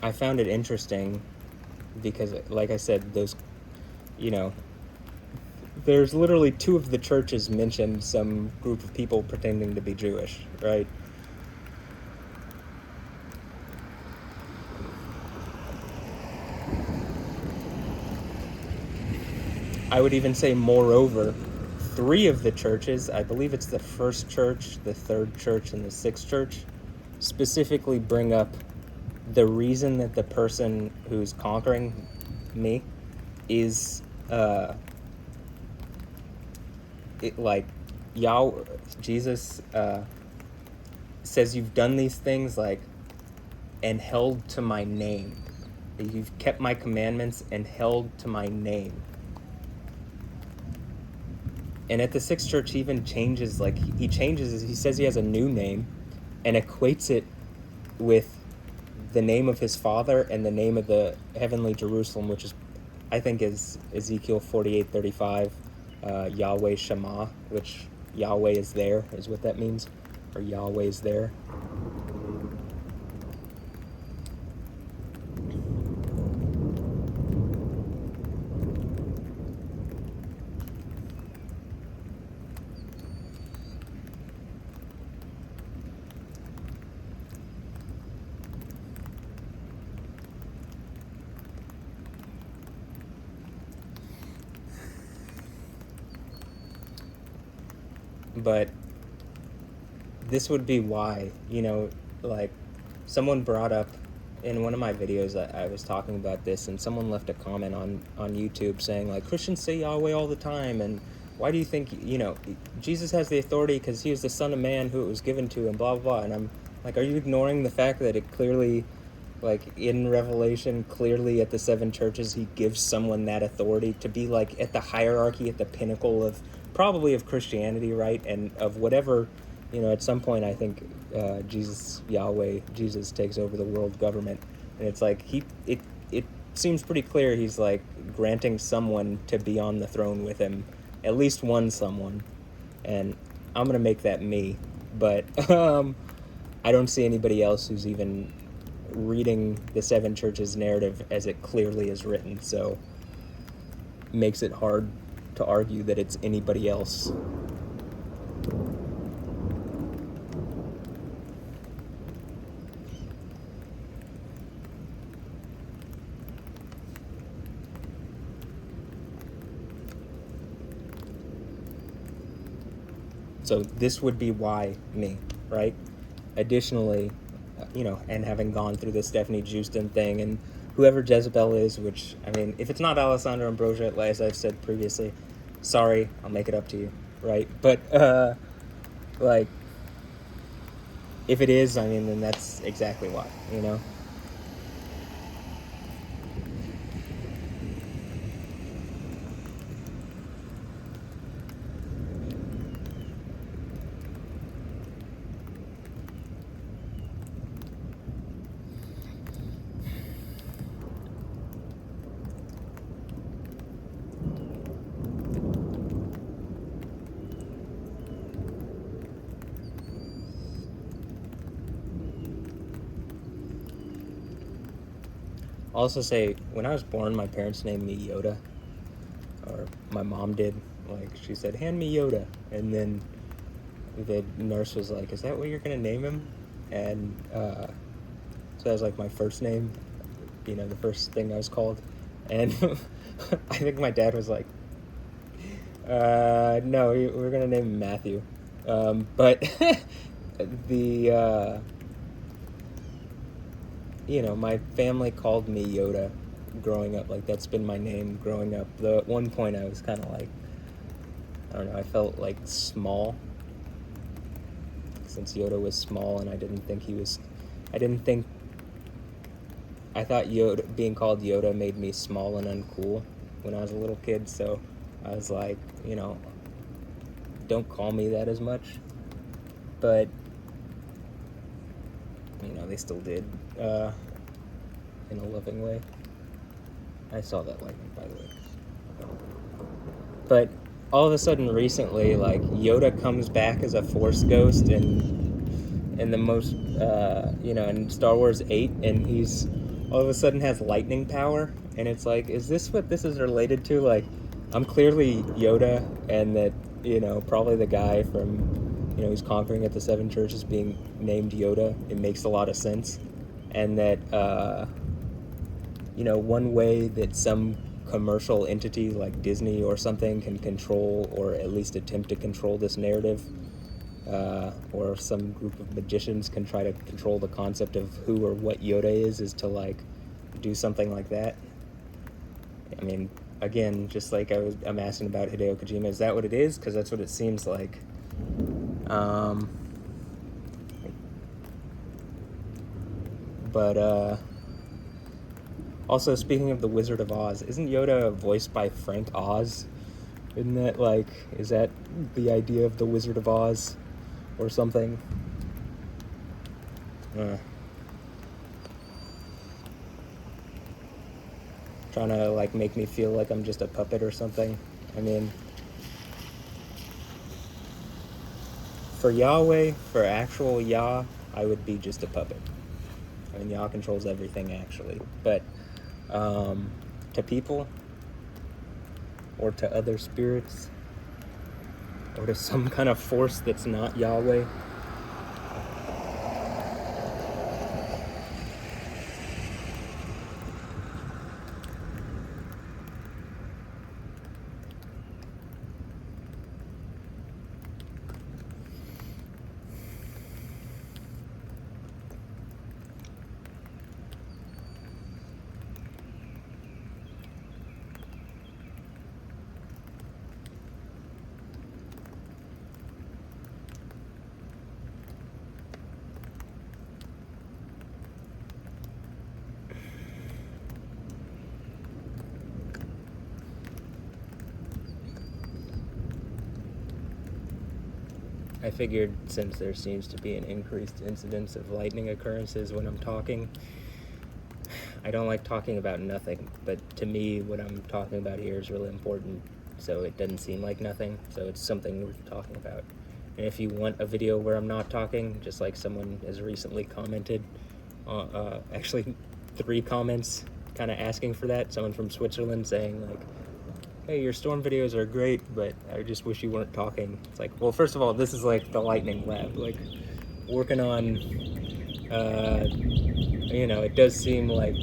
I found it interesting because, like I said, those, there's literally 2 of the churches mentioned some group of people pretending to be Jewish, right? I would even say, moreover, 3 of the churches, I believe it's the 1st church, the 3rd church, and the 6th church, specifically bring up the reason that the person who's conquering me is like, Jesus says, you've done these things, like, and held to my name. You've kept my commandments and held to my name. And at the 6th church, he even changes, like, he says he has a new name and equates it with the name of his father and the name of the heavenly Jerusalem, which is, I think, is Ezekiel 48:35, Yahweh Shema, which Yahweh is there, is what that means, or Yahweh is there. but this would be why, like someone brought up in one of my videos, I was talking about this, and someone left a comment on YouTube saying, like, Christians say Yahweh all the time, and why do you think, Jesus has the authority because he was the Son of Man who it was given to, and blah, blah, blah. And I'm like, are you ignoring the fact that it clearly, like, in Revelation, clearly at the 7 churches, he gives someone that authority to be, like, at the hierarchy, at the pinnacle of, probably of Christianity, right? And of whatever, at some point, I think Jesus takes over the world government. And it's like, it seems pretty clear he's, like, granting someone to be on the throne with him. At least one someone. And I'm going to make that me. But I don't see anybody else who's even reading the 7 churches narrative as it clearly is written, so makes it hard to argue that it's anybody else. So this would be why me, right? Additionally, and having gone through the Stephanie Houston thing, and whoever Jezebel is, which, I mean, if it's not Alessandra Ambrosia, as I've said previously, sorry, I'll make it up to you, right? But, like, if it is, I mean, then that's exactly why, I'll also say, when I was born, my parents named me Yoda, or my mom did. Like, she said, hand me Yoda, and then the nurse was like, is that what you're gonna name him? And so that was like my first name, the first thing I was called. And I think my dad was like, no, we're gonna name him Matthew. But the my family called me Yoda growing up. Like, that's been my name growing up. Though at one point I was kind of like, I don't know, I felt like small, since Yoda was small, and I thought Yoda, being called Yoda, made me small and uncool when I was a little kid, so I was like, don't call me that as much. But they still did, in a loving way. I saw that lightning, by the way. But all of a sudden recently, like, Yoda comes back as a Force ghost in the most, in Star Wars 8, and he's all of a sudden has lightning power, and it's like, is this what this is related to? Like, I'm clearly Yoda, and that, probably the guy from, who's conquering at the 7 churches being named Yoda. It makes a lot of sense. And that, one way that some commercial entity like Disney or something can control, or at least attempt to control, this narrative, or some group of magicians can try to control the concept of who or what Yoda is to, like, do something like that. I mean, again, just like I'm asking about Hideo Kojima, is that what it is? Because that's what it seems like. But also, speaking of the Wizard of Oz, isn't Yoda voiced by Frank Oz? Isn't that, like, is that the idea of the Wizard of Oz or something? Trying to, like, make me feel like I'm just a puppet or something. I mean, for Yahweh, for actual Yah, I would be just a puppet. I mean, Yah controls everything, actually. But to people, or to other spirits, or to some kind of force that's not Yahweh, I figured since there seems to be an increased incidence of lightning occurrences when I'm talking, I don't like talking about nothing, but to me what I'm talking about here is really important, so it doesn't seem like nothing, so it's something worth talking about. And if you want a video where I'm not talking, just like someone has recently commented, actually 3 comments kind of asking for that, someone from Switzerland saying like, hey, your storm videos are great, but I just wish you weren't talking. It's like, well, first of all, this is like the lightning lab, like working on, you know, it does seem like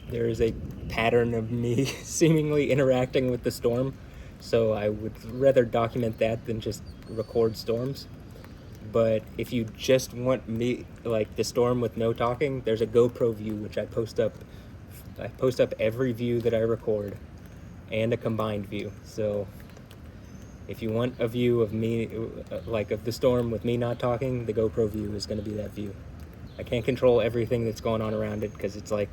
there is a pattern of me seemingly interacting with the storm, so I would rather document that than just record storms. But if you just want me, like the storm with no talking, there's a GoPro view which I post up every view that I record, and a combined view. So if you want a view of me, like of the storm with me not talking, the GoPro view is going to be that view. I can't control everything that's going on around it because it's like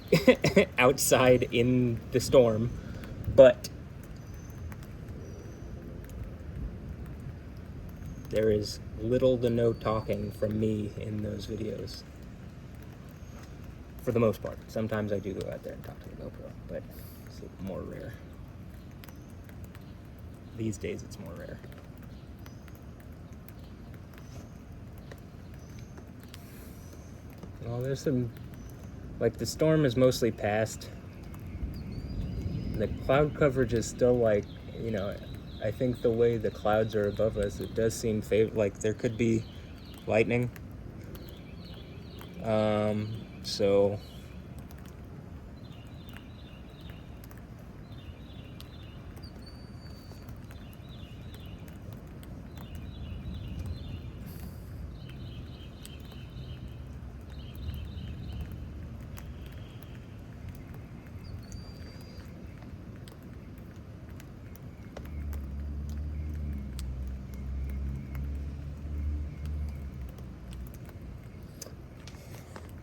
outside in the storm, but there is little to no talking from me in those videos. For the most part. Sometimes I do go out there and talk to the GoPro, but it's more rare. These days it's more rare. Well, there's some, like the storm is mostly past. The cloud coverage is still like, you know, I think the way the clouds are above us, it does seem like there could be lightning. So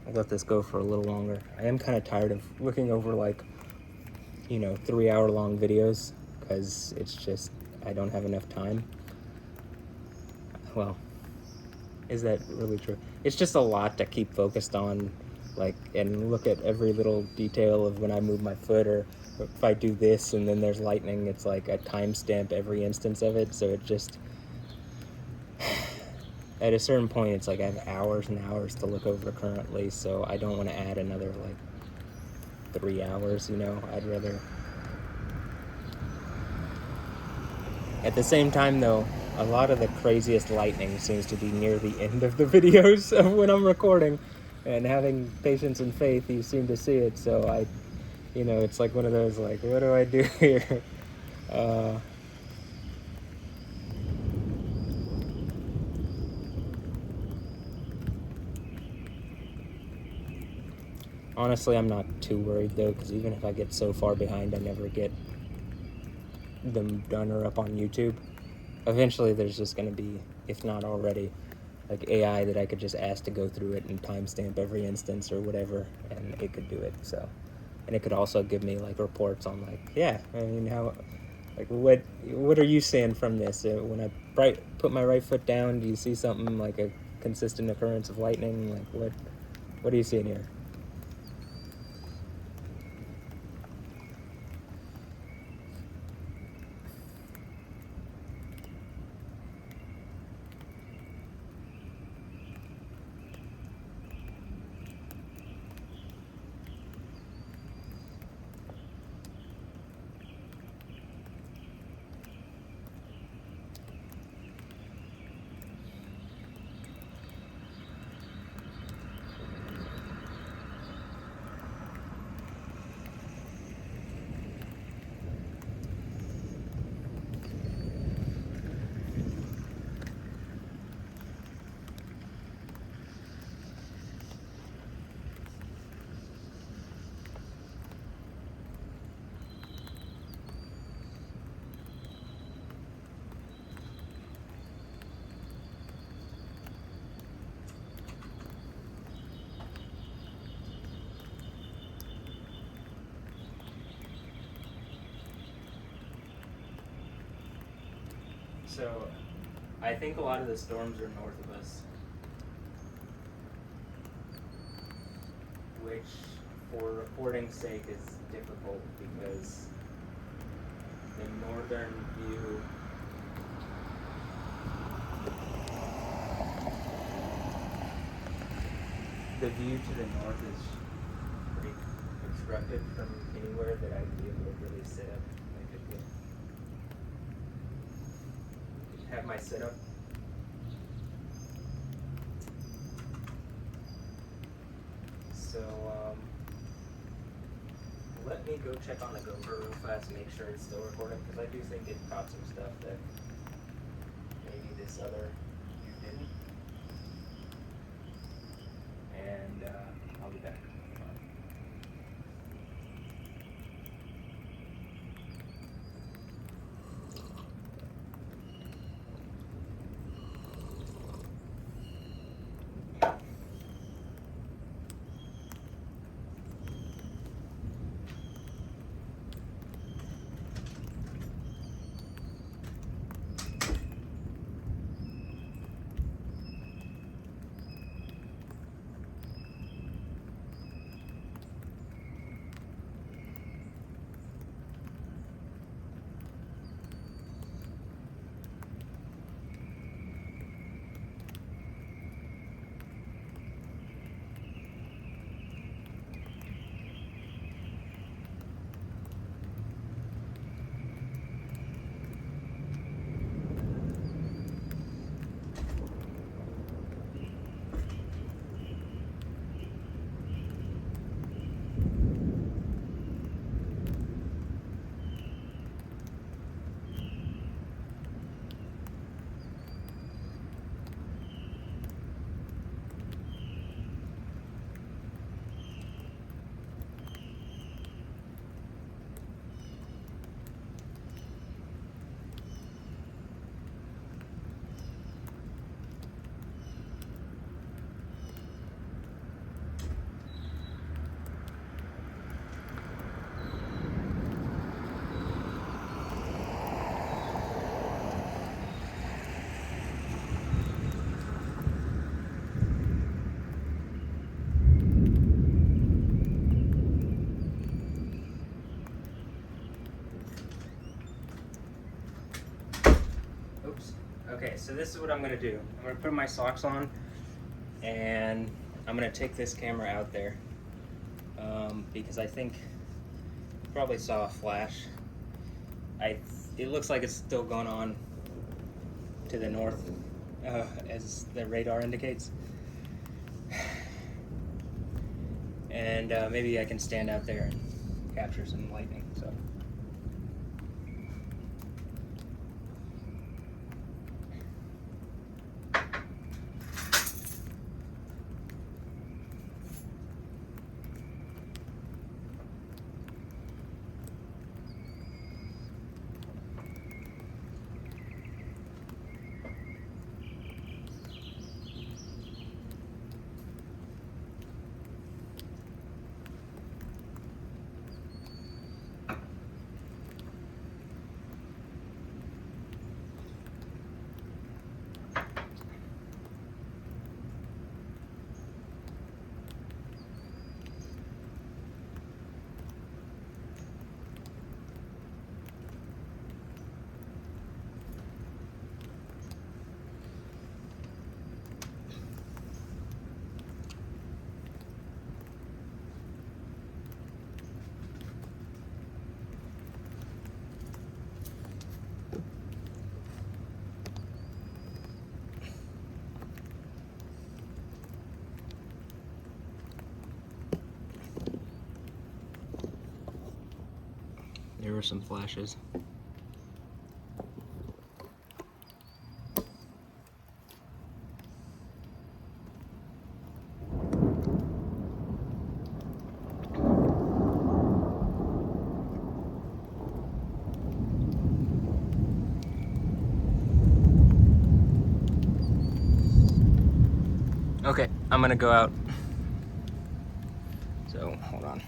I'll let this go for a little longer. I am kind of tired of looking over like, you know, 3-hour long videos because it's just, I don't have enough time. Well, is that really true? It's just a lot to keep focused on, like, and look at every little detail of when I move my foot, or if I do this and then there's lightning, it's like I timestamp every instance of it, so it just, at a certain point, it's like I have hours and hours to look over currently, so I don't want to add another, like, 3 hours, you know? I'd rather... At the same time, though, a lot of the craziest lightning seems to be near the end of the videos of when I'm recording, and having patience and faith, you seem to see it, so I, you know, it's like one of those, like, what do I do here? Honestly, I'm not too worried, though, because even if I get so far behind, I never get them done or up on YouTube. Eventually, there's just going to be, if not already, like AI that I could just ask to go through it and timestamp every instance or whatever, and it could do it, so. And it could also give me, like, reports on, like, yeah, I mean, how, like, what are you seeing from this? When I put my right foot down, do you see something like a consistent occurrence of lightning? Like, what are you seeing here? So I think a lot of the storms are north of us, which for recording's sake is difficult because the northern view to the north is pretty obstructed from anywhere that I'd be able to really sit up. I could have my sit up. So let me go check on the GoPro real fast and make sure it's still recording, because I do think it caught some stuff that maybe this other view didn't. And I'll be back. Oops. Okay, so this is what I'm gonna do. I'm gonna put my socks on, and I'm gonna take this camera out there because I think you probably saw a flash. It looks like it's still going on to the north, as the radar indicates. And maybe I can stand out there and capture some lightning. So. There were some flashes. Okay, I'm gonna go out. So, hold on.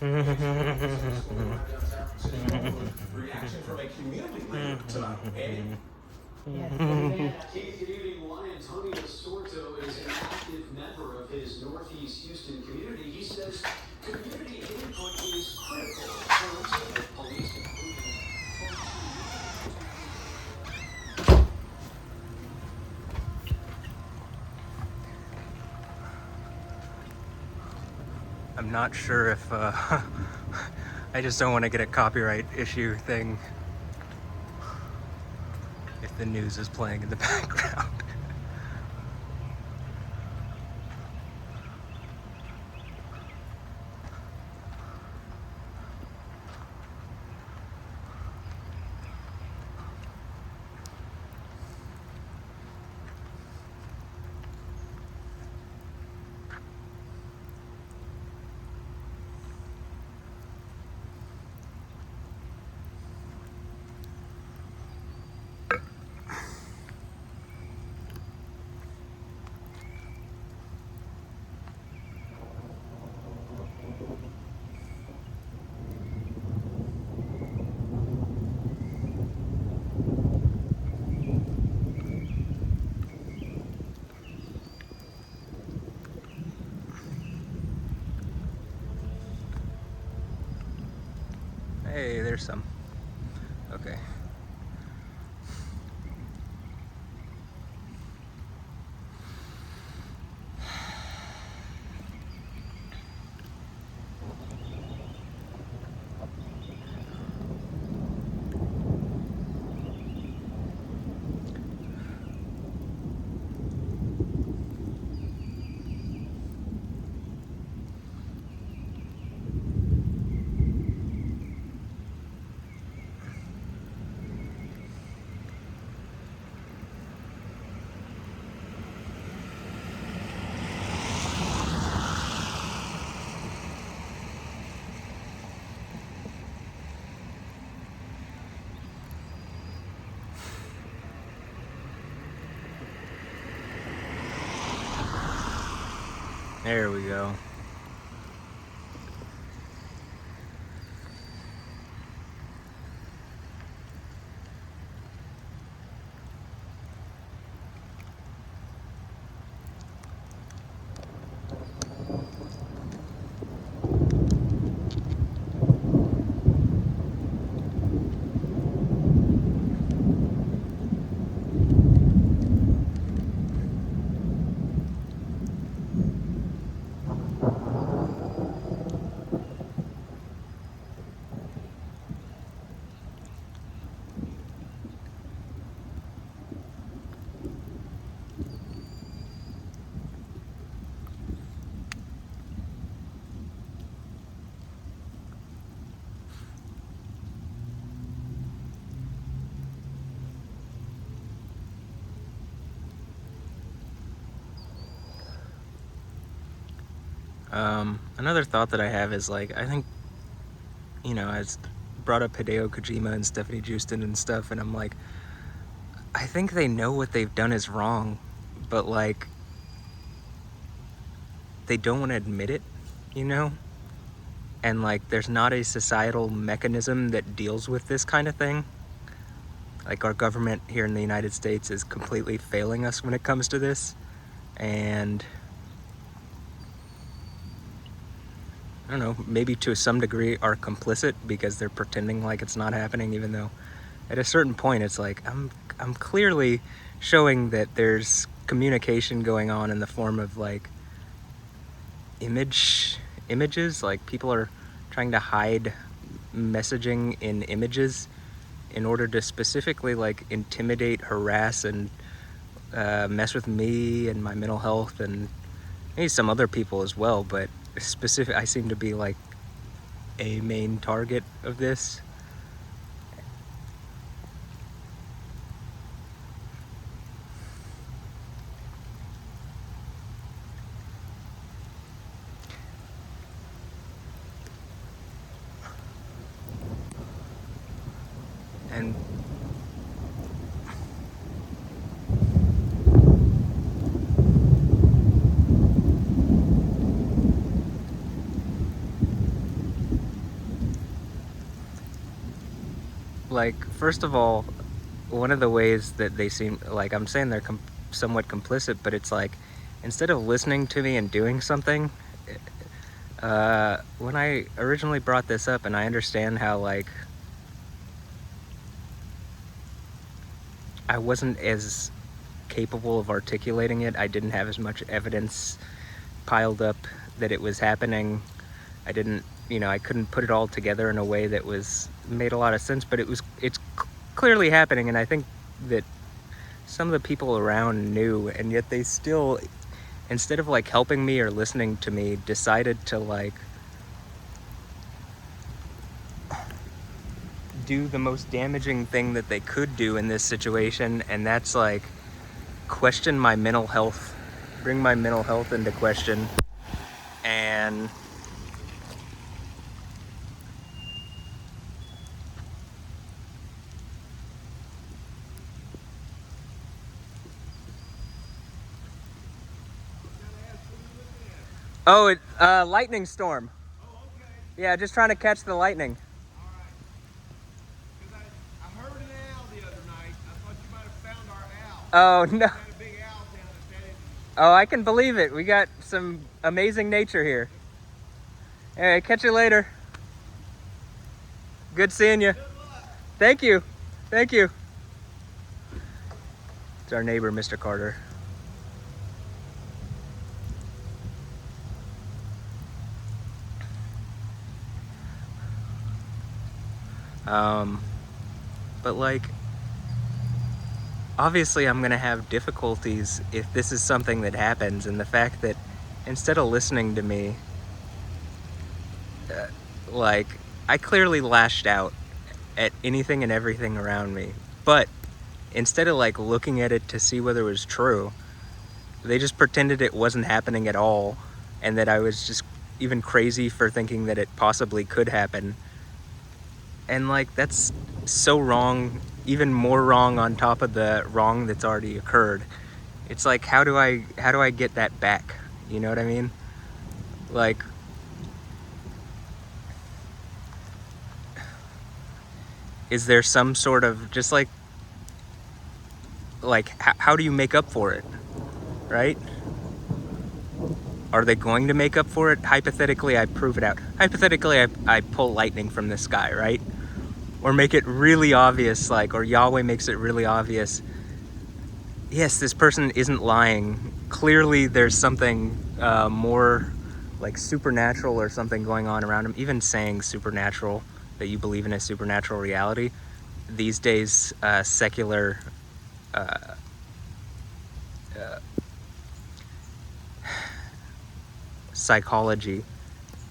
Reaction from a community leader tonight. Andy? Juan Antonio Sorto is an active member of his Northeast Houston community. He says community input is critical in terms of police improving I'm not sure if I just don't want to get a copyright issue thing if the news is playing in the background. Hey, there's some. Okay. There we go. Another thought that I have is like, I think, I brought up Hideo Kojima and Stephanie Justin and stuff, and I'm like, I think they know what they've done is wrong, but like, they don't want to admit it, you know? And like, there's not a societal mechanism that deals with this kind of thing. Like, our government here in the United States is completely failing us when it comes to this, and I don't know, maybe to some degree are complicit because they're pretending like it's not happening, even though at a certain point it's like, I'm clearly showing that there's communication going on in the form of like images, like people are trying to hide messaging in images in order to specifically like intimidate, harass, and mess with me and my mental health, and maybe some other people as well, but I seem to be like a main target of this. And like, first of all, one of the ways that they seem like, I'm saying they're somewhat complicit, but it's like, instead of listening to me and doing something, when I originally brought this up, and I understand how, like, I wasn't as capable of articulating it, I didn't have as much evidence piled up that it was happening. I didn't, I couldn't put it all together in a way that made a lot of sense, but it's clearly happening, and I think that some of the people around knew, and yet they still, instead of like helping me or listening to me, decided to like do the most damaging thing that they could do in this situation, and that's like question my mental health, bring my mental health into question. And lightning storm. Oh, okay. Yeah, just trying to catch the lightning. All right. Because I heard an owl the other night. I thought you might have found our owl. Oh no. We had a big owl down at Betty's. Oh, I can believe it. We got some amazing nature here. Hey, catch you later. Good seeing you. Good luck. Thank you. Thank you. It's our neighbor, Mr. Carter. But like, obviously I'm gonna have difficulties if this is something that happens, and the fact that instead of listening to me, like, I clearly lashed out at anything and everything around me, but instead of like looking at it to see whether it was true, they just pretended it wasn't happening at all, and that I was just even crazy for thinking that it possibly could happen. And like, that's so wrong, even more wrong on top of the wrong that's already occurred. It's like, how do I get that back? You know what I mean? Like, is there some sort of, just like how do you make up for it, right? Are they going to make up for it? Hypothetically, I prove it out. Hypothetically, I pull lightning from the sky, right? Or make it really obvious, like, or Yahweh makes it really obvious. Yes, this person isn't lying. Clearly, there's something more like supernatural or something going on around him. Even saying supernatural, that you believe in a supernatural reality. These days, secular psychology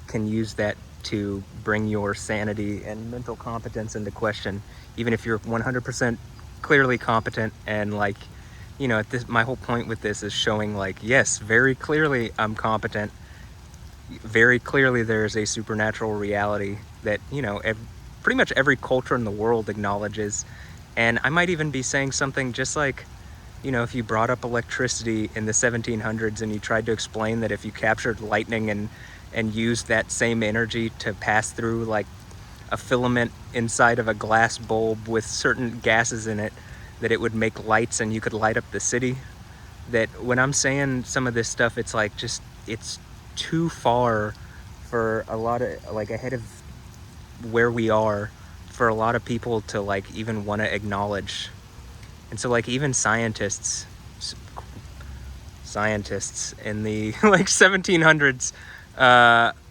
can use that to bring your sanity and mental competence into question, even if you're 100% clearly competent. And like, at this, my whole point with this is showing, like, yes, very clearly I'm competent, very clearly there's a supernatural reality that pretty much every culture in the world acknowledges. And I might even be saying something just like, if you brought up electricity in the 1700s and you tried to explain that if you captured lightning and used that same energy to pass through like a filament inside of a glass bulb with certain gases in it, that it would make lights and you could light up the city. That when I'm saying some of this stuff, it's like, just, it's too far for a lot of, like, ahead of where we are, for a lot of people to like even want to acknowledge. And so like, even scientists in the like 1700s,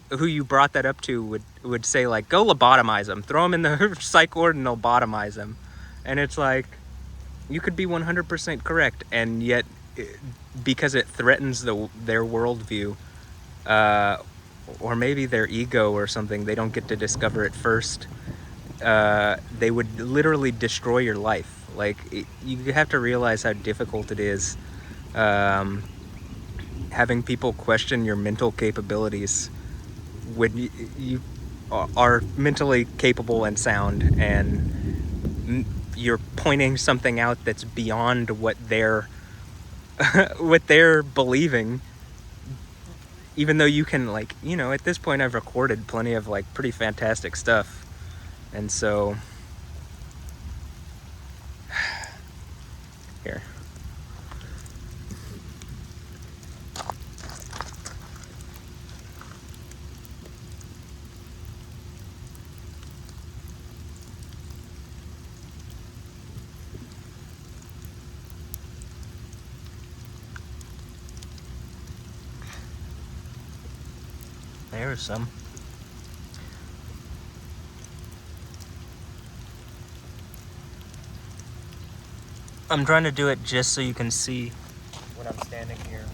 who you brought that up to would say like, go lobotomize them, throw them in the psych ward and lobotomize them. And it's like, you could be 100% correct, and yet because it threatens their worldview, or maybe their ego or something, they don't get to discover it first. They would literally destroy your life. Like, you have to realize how difficult it is, having people question your mental capabilities when you are mentally capable and sound, and you're pointing something out that's beyond what they're what they're believing, even though you can, like, at this point I've recorded plenty of like pretty fantastic stuff. And so Here. There's some. I'm trying to do it just so you can see when I'm standing here.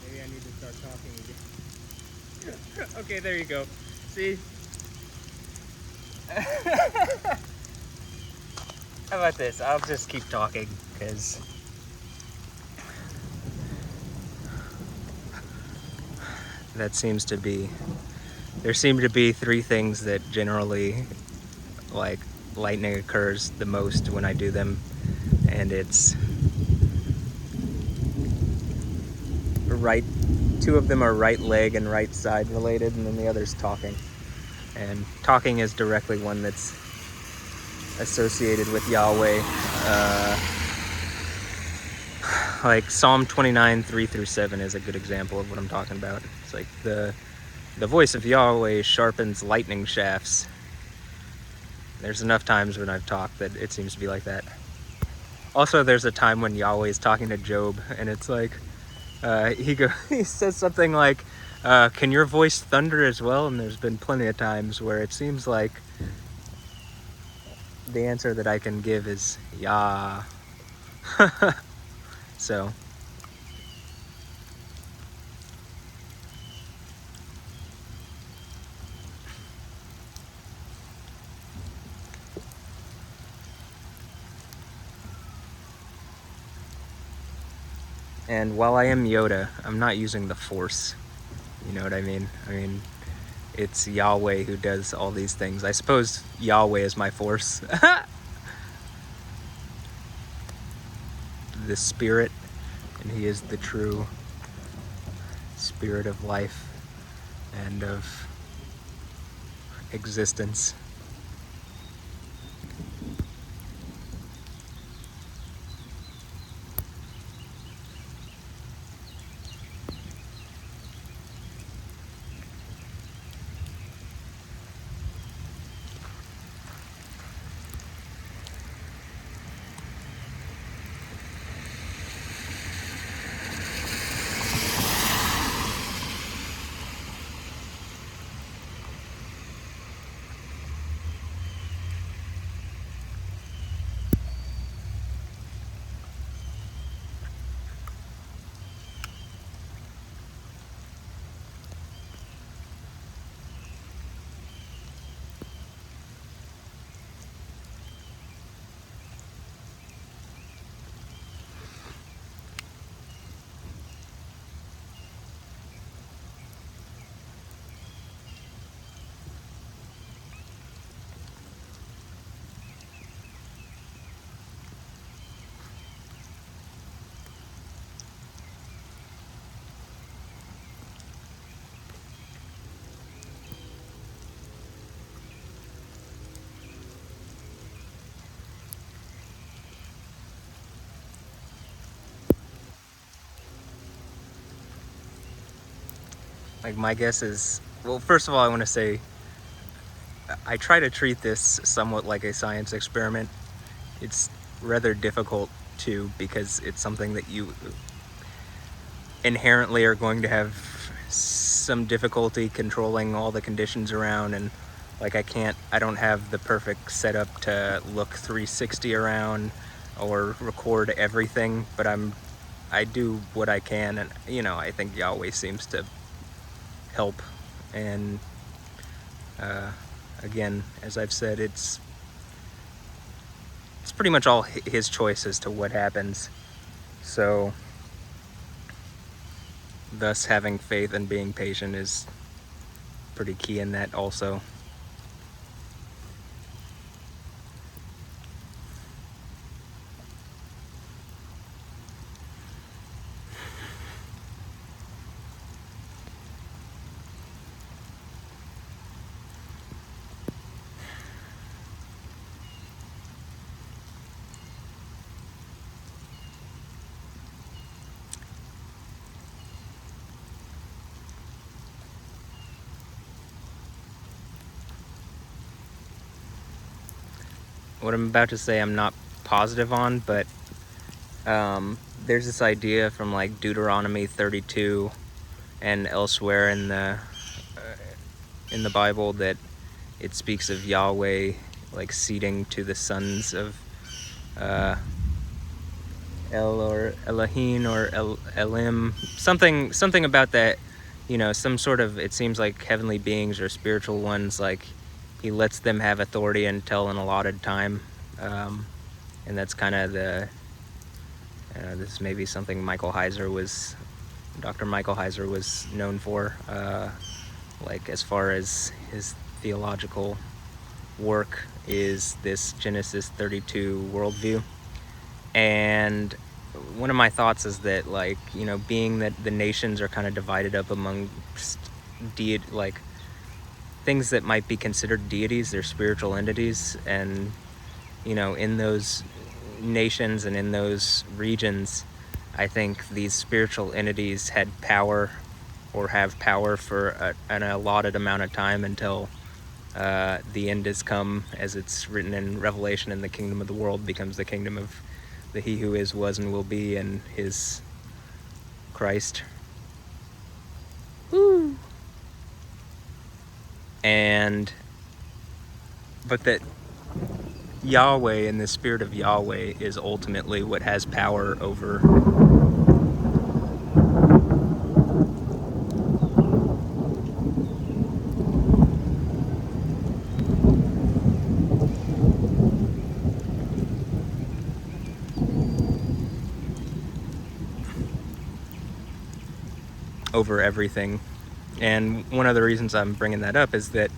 Maybe I need to start talking again. Okay, there you go. See? How about this? I'll just keep talking, because that seems to be... There seem to be three things that generally, like, lightning occurs the most when I do them, and it's right... Two of them are right leg and right side related, and then the other's talking. And talking is directly one that's associated with Yahweh. Like Psalm 29, 3-7 is a good example of what I'm talking about. It's like the voice of Yahweh sharpens lightning shafts. There's enough times when I've talked that it seems to be like that. Also, there's a time when Yahweh is talking to Job, and it's like, he says something like, can your voice thunder as well? And there's been plenty of times where it seems like the answer that I can give is Yah. So, and while I am Yoda, I'm not using the Force. You know what I mean? I mean, it's Yahweh who does all these things. I suppose Yahweh is my Force. The Spirit, and He is the true Spirit of life and of existence. Like, my guess is, well, first of all, I want to say I try to treat this somewhat like a science experiment. It's rather difficult to, because it's something that you inherently are going to have some difficulty controlling all the conditions around, and like I don't have the perfect setup to look 360 around or record everything, but I do what I can, and I think Yahweh seems to help. And again, as I've said, it's pretty much all his choice as to what happens. So thus having faith and being patient is pretty key in that also. What I'm about to say I'm not positive on, but there's this idea from like Deuteronomy 32 and elsewhere in the Bible that it speaks of Yahweh like ceding to the sons of uh, El or Elohim or Elim, something about that, some sort of, it seems like heavenly beings or spiritual ones, like he lets them have authority until an allotted time. And that's kind of this is maybe something Dr. Michael Heiser was known for, like as far as his theological work is this Genesis 32 worldview. And one of my thoughts is that, like, being that the nations are kind of divided up among like things that might be considered deities, they're spiritual entities, and in those nations and in those regions, I think these spiritual entities had power or have power for an allotted amount of time until the end has come, as it's written in Revelation, and the kingdom of the world becomes the kingdom of the He who is, was, and will be, and his Christ. Woo! But that Yahweh and the spirit of Yahweh is ultimately what has power over everything. And one of the reasons I'm bringing that up is that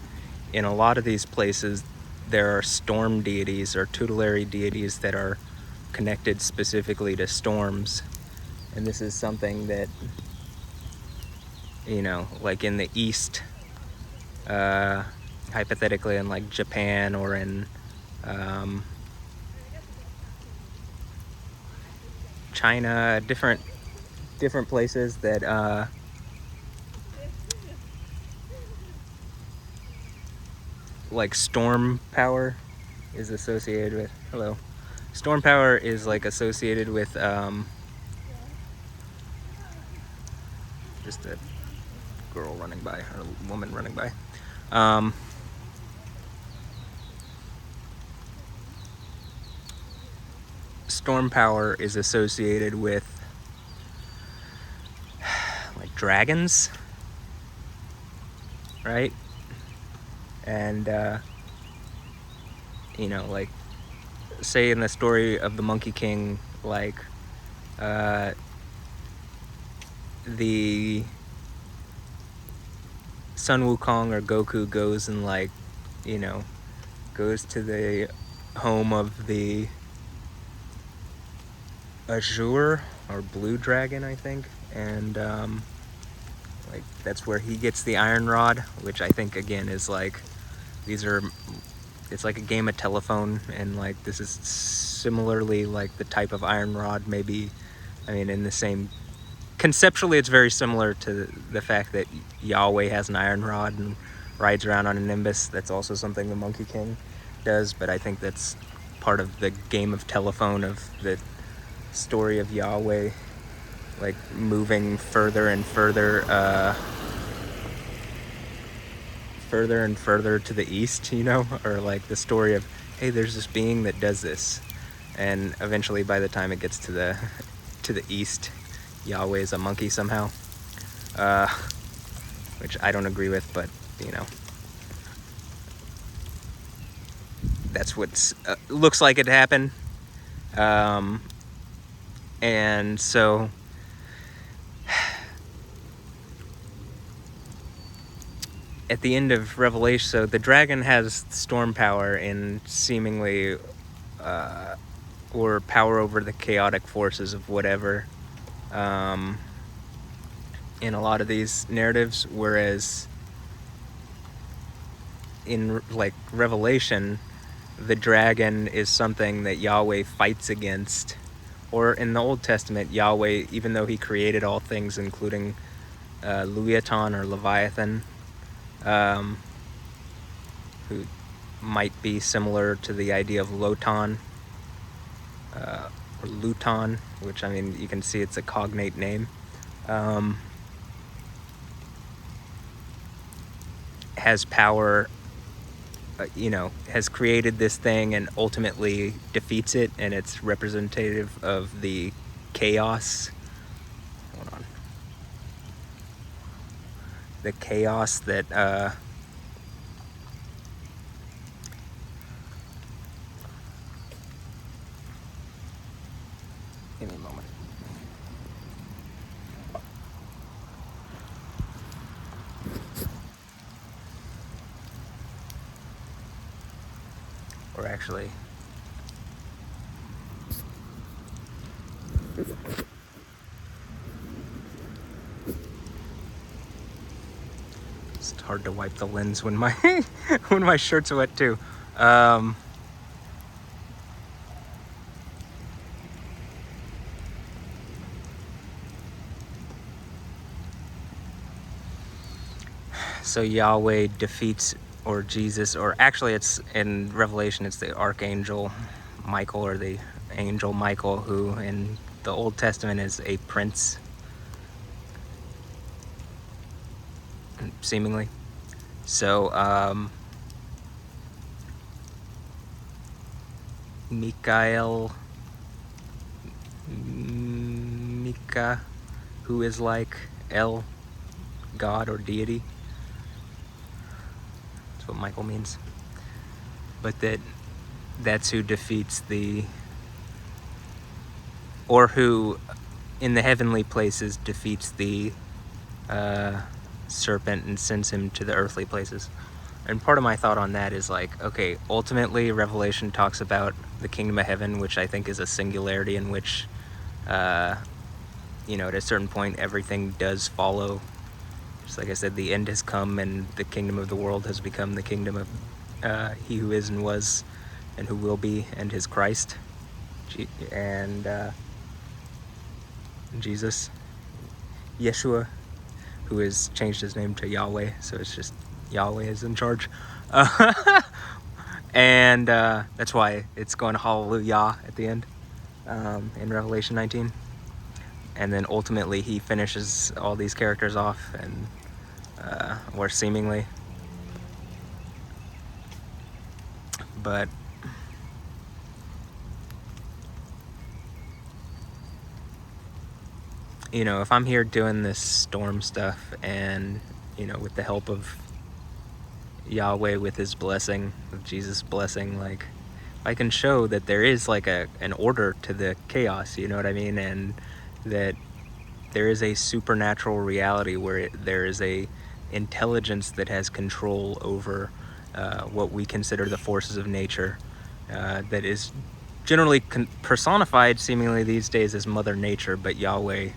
in a lot of these places, there are storm deities or tutelary deities that are connected specifically to storms. And this is something that, like in the East, hypothetically in like Japan or in China, different places that like storm power is associated with. Hello. Storm power is like associated with just a girl running by, or a woman running by. Storm power is associated with like dragons, right? And like say in the story of the Monkey King, like the Sun Wukong or Goku goes and like goes to the home of the Azure or Blue Dragon, I think, and like that's where he gets the iron rod, which I think again is like it's like a game of telephone, and like this is similarly like the type of iron rod, maybe, I mean, in the same conceptually it's very similar to the fact that Yahweh has an iron rod and rides around on a nimbus. That's also something the Monkey King does, but I think that's part of the game of telephone of the story of Yahweh, like moving further and further and further to the east, you know, or like the story of, hey, there's this being that does this, and eventually by the time it gets to the east, Yahweh is a monkey somehow, which I don't agree with, but you know, that's what looks like it happened. And so at the end of Revelation, so the dragon has storm power in seemingly, or power over the chaotic forces of whatever, in a lot of these narratives, whereas in like Revelation, the dragon is something that Yahweh fights against. Or in the Old Testament, Yahweh, even though he created all things, including Leviathan or Leviathan, who might be similar to the idea of Lotan, or Luton, which, I mean, you can see it's a cognate name, has power, you know, has created this thing and ultimately defeats it, and it's representative of the chaos. Hold on. The chaos that give me a moment. Or actually, it's hard to wipe the lens when my when my shirt's wet too. So Yahweh defeats, or Jesus, or actually it's in Revelation, it's the Archangel Michael, or the Angel Michael, who in the Old Testament is a prince, seemingly. So Mika, who is like El, God or deity. That's what Michael means. But that's who defeats the, or who in the heavenly places defeats the serpent and sends him to the earthly places. And part of my thought on that is like, okay, ultimately Revelation talks about the kingdom of heaven, which I think is a singularity in which, you know, at a certain point everything does follow. Just like I said, the end has come and the kingdom of the world has become the kingdom of he who is and was and who will be, and his Christ, and Jesus, Yeshua, who has changed his name to Yahweh, so it's just Yahweh is in charge. And that's why it's going hallelujah at the end, in Revelation 19. And then ultimately he finishes all these characters off, and or seemingly. But you know, if I'm here doing this storm stuff, and you know, with the help of Yahweh, with his blessing, with Jesus' blessing, like I can show that there is like an order to the chaos, you know what I mean, and that there is a supernatural reality where there is a intelligence that has control over what we consider the forces of nature, that is generally personified seemingly these days as Mother Nature, but Yahweh,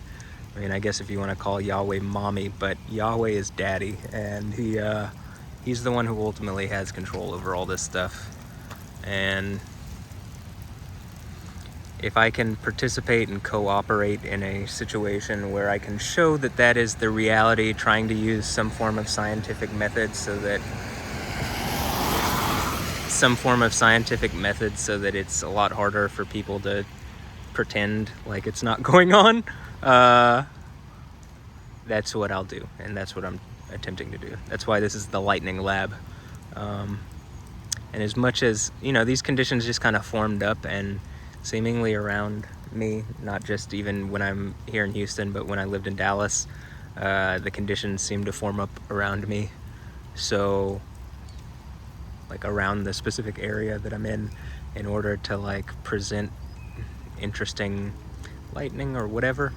I mean, I guess if you want to call Yahweh mommy, but Yahweh is daddy, and he's the one who ultimately has control over all this stuff. And if I can participate and cooperate in a situation where I can show that that is the reality, trying to use some form of scientific method so that it's a lot harder for people to pretend like it's not going on, that's what I'll do, and that's what I'm attempting to do. That's why this is the lightning lab. And as much as, these conditions just kind of formed up and seemingly around me, not just even when I'm here in Houston, but when I lived in Dallas, the conditions seem to form up around me. So, like, around the specific area that I'm in order to, like, present interesting lightning or whatever.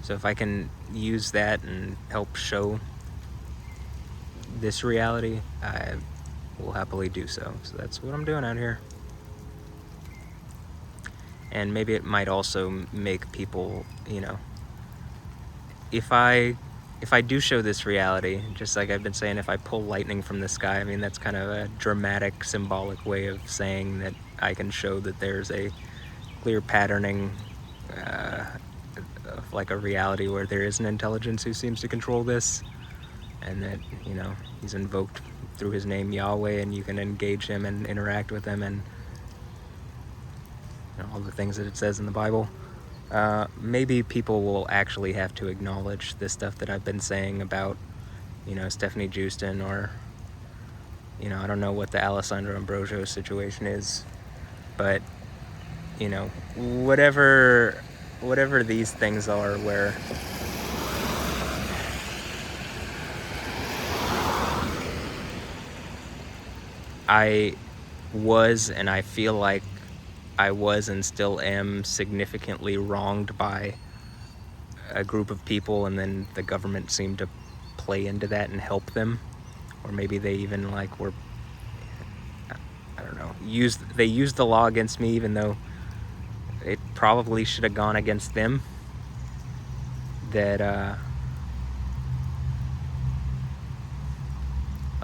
So if I can use that and help show this reality, I will happily do so. So that's what I'm doing out here. And maybe it might also make people, if I do show this reality, just like I've been saying, if I pull lightning from the sky, I mean, that's kind of a dramatic, symbolic way of saying that I can show that there's a clear patterning of like a reality where there is an intelligence who seems to control this, and that, he's invoked through his name Yahweh, and you can engage him and interact with him, and all the things that it says in the Bible. Maybe people will actually have to acknowledge the stuff that I've been saying about, Stephanie Houston, or, I don't know what the Alessandro Ambrosio situation is, but, whatever these things are, where I was, and I feel like I was and still am significantly wronged by a group of people, and then the government seemed to play into that and help them, or maybe they even were, I don't know, they used the law against me, even though it probably should have gone against them. That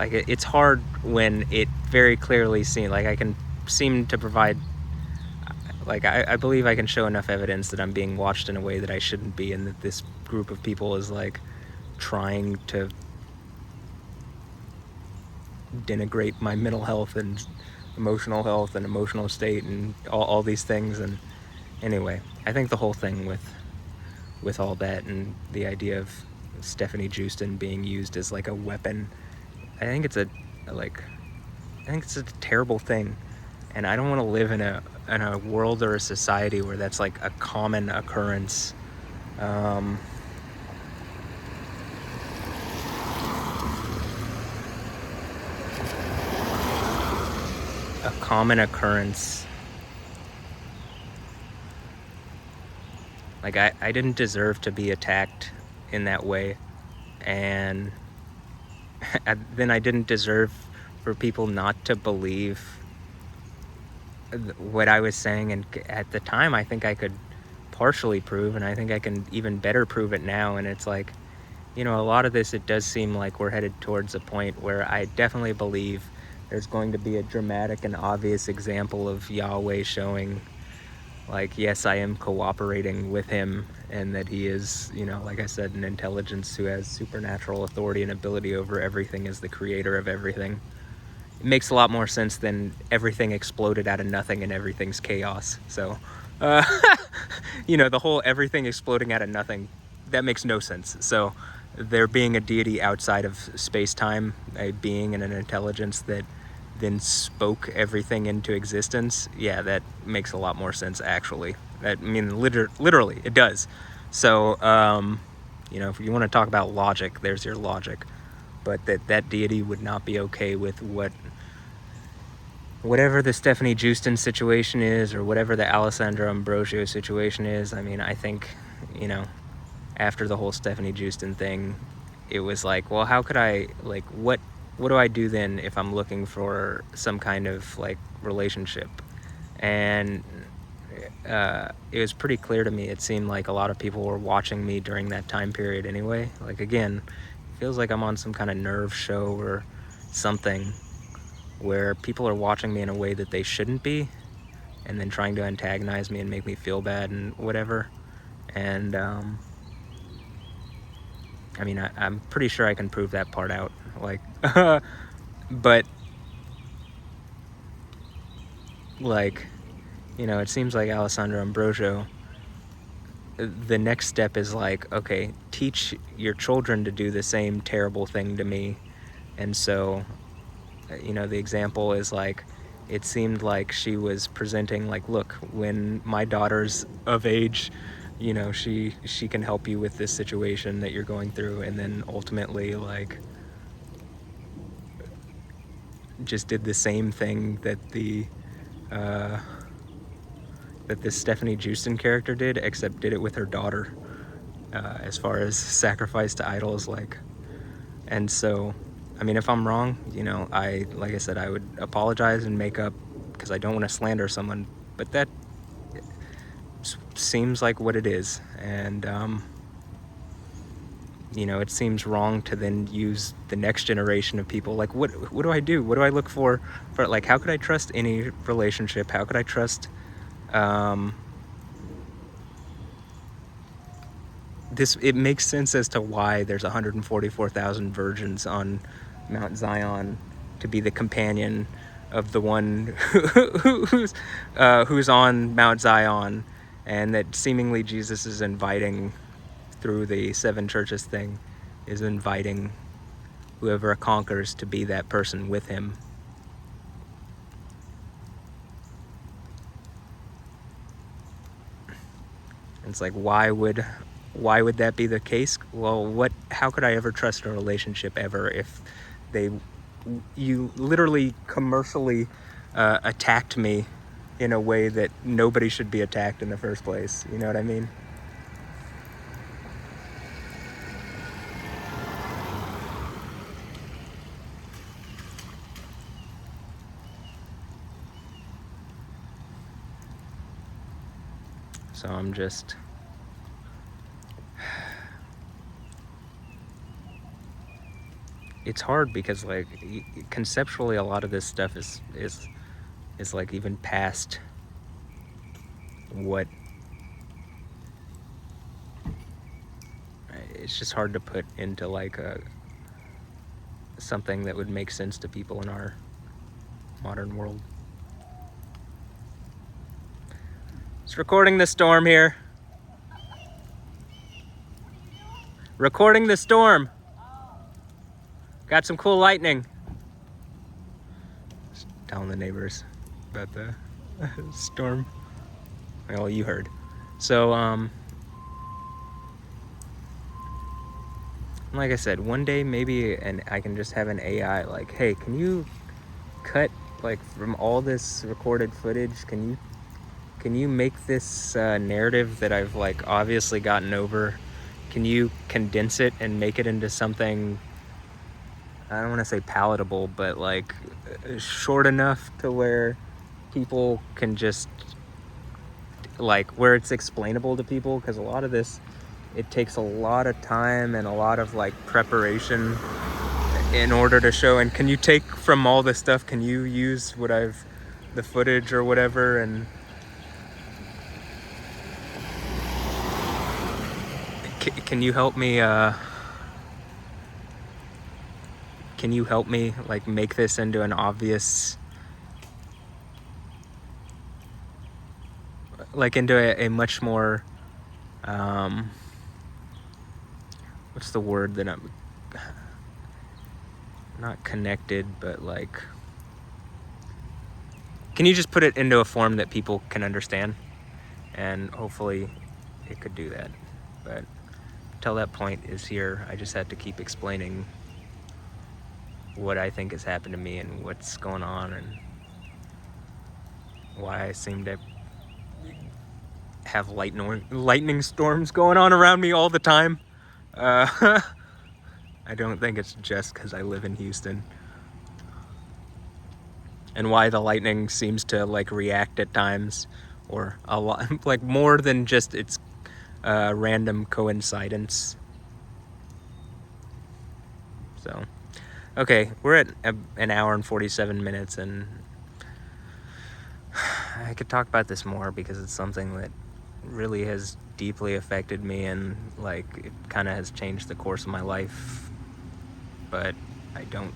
it's hard when it very clearly seems like I can seem to provide, I believe I can show enough evidence that I'm being watched in a way that I shouldn't be, and that this group of people is trying to denigrate my mental health and emotional health and emotional state and all these things. And anyway, I think the whole thing with all that, and the idea of Stephanie Houston being used as a weapon, I think it's a terrible thing, and I don't want to live in a world or a society where that's a common occurrence. A common occurrence. I didn't deserve to be attacked in that way, and then I didn't deserve for people not to believe what I was saying. And at the time, I think I could partially prove, and I think I can even better prove it now. And it's a lot of this, it does seem like we're headed towards a point where I definitely believe there's going to be a dramatic and obvious example of Yahweh showing, yes, I am cooperating with him, and that he is, like I said, an intelligence who has supernatural authority and ability over everything, as the creator of everything. It makes a lot more sense than everything exploded out of nothing and everything's chaos. So, the whole everything exploding out of nothing, that makes no sense. So, there being a deity outside of space-time, a being and an intelligence that then spoke everything into existence, yeah, that makes a lot more sense, actually. Literally, it does. So, if you want to talk about logic, there's your logic. But that deity would not be okay with whatever the Stephanie Houston situation is, or whatever the Alessandro Ambrosio situation is. I mean, I think, after the whole Stephanie Houston thing, it was well, how could I, what do I do then if I'm looking for some kind of relationship? And it was pretty clear to me. It seemed like a lot of people were watching me during that time period anyway. Again, it feels like I'm on some kind of nerve show or something, where people are watching me in a way that they shouldn't be, and then trying to antagonize me and make me feel bad and whatever. And I mean, I'm pretty sure I can prove that part out, like, but like, you know, it seems like Alessandro Ambrosio, the next step is like, okay, teach your children to do the same terrible thing to me. And so, you know, the example is like, it seemed like she was presenting like, look, when my daughter's of age, you know, she can help you with this situation that you're going through. And then ultimately, like, just did the same thing that that this Stephanie Jewston character did, except did it with her daughter, as far as sacrifice to idols, like. And so, I mean, if I'm wrong, you know, like I said, I would apologize and make up, because I don't want to slander someone, but that seems like what it is. And you know, it seems wrong to then use the next generation of people. Like, what do I do? What do I look for like, how could I trust any relationship? How could I trust this? It makes sense as to why there's 144,000 virgins on Mount Zion to be the companion of the one who's on Mount Zion, and that seemingly Jesus is inviting through the seven churches thing, is inviting whoever conquers to be that person with him. It's like, why would that be the case? Well, how could I ever trust a relationship ever if you literally commercially attacked me in a way that nobody should be attacked in the first place? You know what I mean? So I'm just, it's hard because, like, conceptually a lot of this stuff is like even past what, it's just hard to put into like something that would make sense to people in our modern world. It's recording the storm here. Recording the storm. Got some cool lightning. Just telling the neighbors about the storm. Well, you heard. So, like I said, one day maybe I can just have an AI like, hey, can you cut, like, from all this recorded footage, can you make this narrative that I've, like, obviously gotten over, can you condense it and make it into something, I don't want to say palatable, but like short enough to where people can just, like, where it's explainable to people? Because a lot of this, it takes a lot of time and a lot of like preparation in order to show. And can you take from all this stuff, can you use the footage or whatever, and can you help me like make this into an obvious, like into a much more what's the word that I'm not connected, but like, can you just put it into a form that people can understand? And hopefully it could do that. But until that point is here, I just have to keep explaining what I think has happened to me and what's going on and why I seem to have lightning storms going on around me all the time. I don't think it's just because I live in Houston. And why the lightning seems to like react at times, or a lot, like more than just its random coincidence. So, okay, we're at an hour and 47 minutes, and I could talk about this more because it's something that really has deeply affected me, and like it kind of has changed the course of my life. But I don't,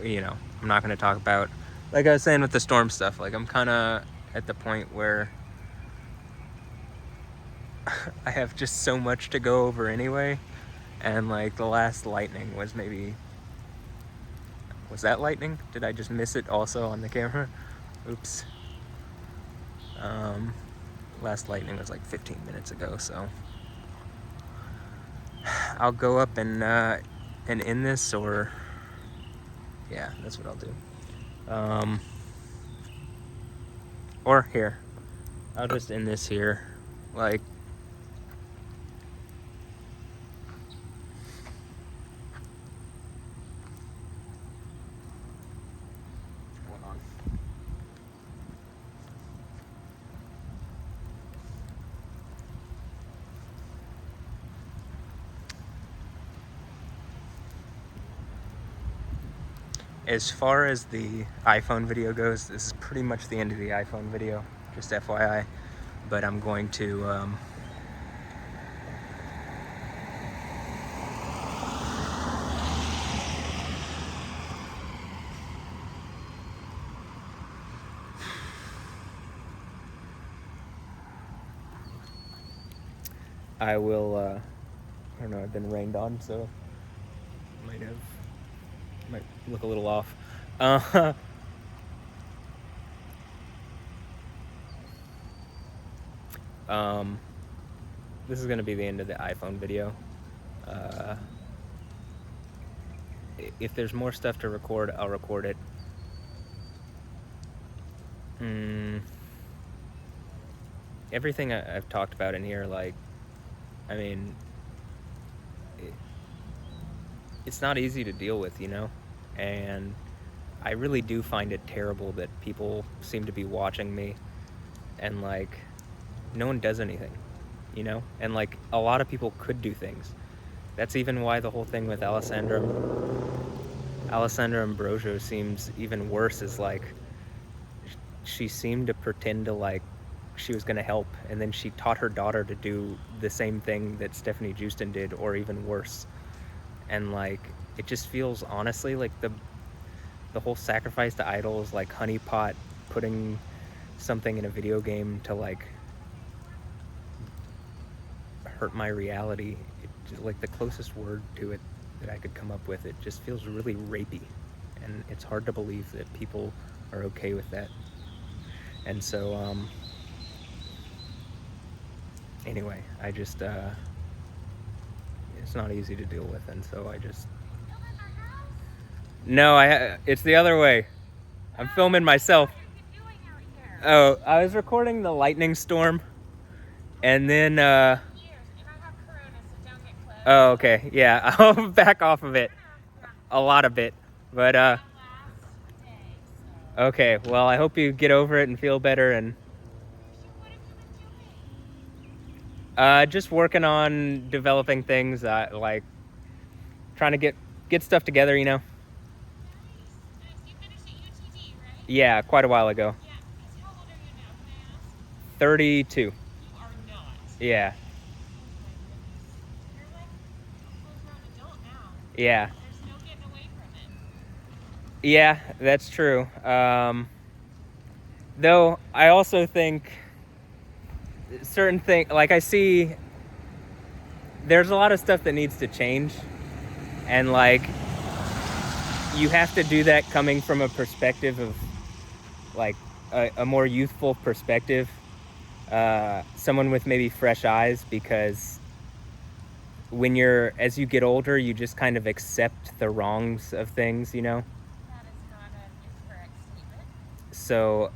I'm not going to talk about, like I was saying with the storm stuff, like I'm kind of at the point where I have just so much to go over anyway. And like the last lightning was that lightning? Did I just miss it also on the camera? Oops. Last lightning was like 15 minutes ago, so I'll go up and end this, or yeah, that's what I'll do. Or here, I'll just end this here. Like, hold on. As far as the iPhone video goes, this is pretty much the end of the iPhone video, just FYI. But I'm going to I will, I don't know, I've been rained on, so might look a little off. This is going to be the end of the iPhone video. If there's more stuff to record, I'll record it. Everything I've talked about in here, like, I mean, it's not easy to deal with, and I really do find it terrible that people seem to be watching me and like no one does anything, and like a lot of people could do things. That's even why the whole thing with Alessandra Ambrosio seems even worse, is like she seemed to pretend to like she was going to help, and then she taught her daughter to do the same thing that Stephanie Houston did, or even worse. And like it just feels honestly like the whole sacrifice to idols, like honeypot, putting something in a video game to like hurt my reality, like the closest word to it that I could come up with, it just feels really rapey, and it's hard to believe that people are okay with that. And so anyway, I just it's not easy to deal with, and so I just no, it's the other way. I'm filming myself. Oh, I was recording the lightning storm, and then oh, okay, yeah, I'll back off of it a lot of it, but okay, well, I hope you get over it and feel better, and just working on developing things, like trying to get stuff together, You finished at UTD, right? Yeah, quite a while ago. Yeah. How old are you now? Can I ask? 32. You are not. Yeah. Oh my goodness. You're like a full-grown adult now. Yeah. There's no getting away from it. Yeah, that's true. Though I also think certain things, like I see there's a lot of stuff that needs to change, and like you have to do that coming from a perspective of like a more youthful perspective, someone with maybe fresh eyes, because as you get older, you just kind of accept the wrongs of things, That is not an incorrect statement. So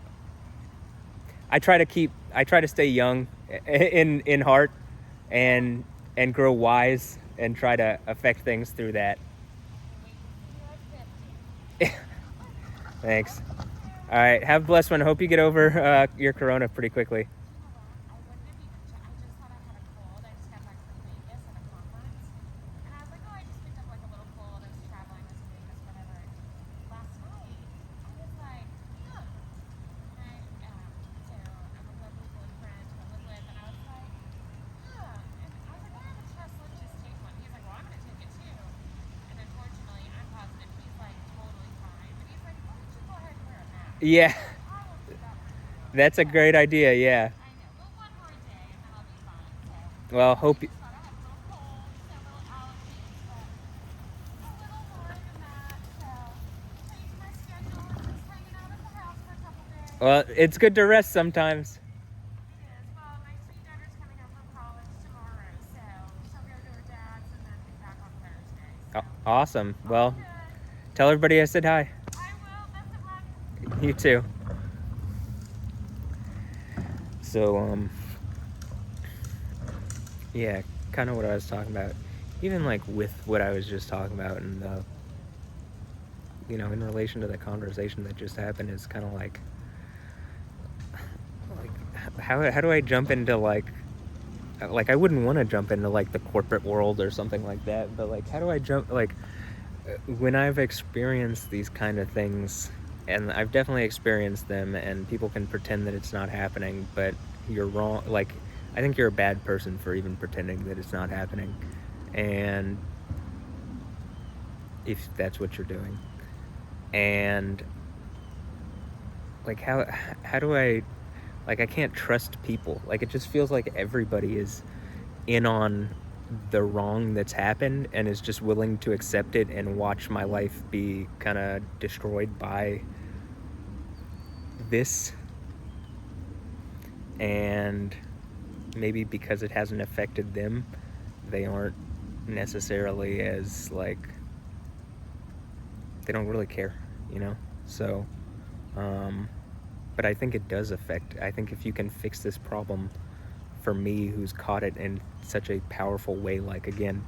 I try to stay young in heart, and grow wise, and try to affect things through that. Thanks. All right, have a blessed one. Hope you get over your corona pretty quickly. I wouldn't have even I just thought I had a cold. I just got back from Vegas at a conference. And I was like, oh, I just picked up like a little cold. I was traveling, I was in Vegas, whatever. Last night, I was like, huh. And Yeah, I will do that for you. that's a great idea. Yeah. I know. But one more day and then I'll be fine. So Well, I hope. just thought I had a little cold, so a little allergies, but a little more than that. So changed my schedule and just hanging out at the house for a couple days. Well, it's good to rest sometimes. It is. Well, my sweet daughter's coming home from college tomorrow, so she'll go to her dad's and then be back on Thursday. So Awesome. all Well, good. tell everybody I said hi. I will. Best of luck. You too. So, yeah, kind of what I was talking about. Even like with what I was just talking about, and in relation to the conversation that just happened, is kind of like how do I jump into like I wouldn't want to jump into like the corporate world or something like that, but like how do I jump like when I've experienced these kind of things, and I've definitely experienced them, and people can pretend that it's not happening, but you're wrong. Like, I think you're a bad person for even pretending that it's not happening, and if that's what you're doing, and like how do I like I can't trust people. Like, it just feels like everybody is in on the wrong that's happened and is just willing to accept it and watch my life be kind of destroyed by this. And maybe because it hasn't affected them, they aren't necessarily as like they don't really care, so but I think it does affect. I think if you can fix this problem for me, who's caught it in such a powerful way, like again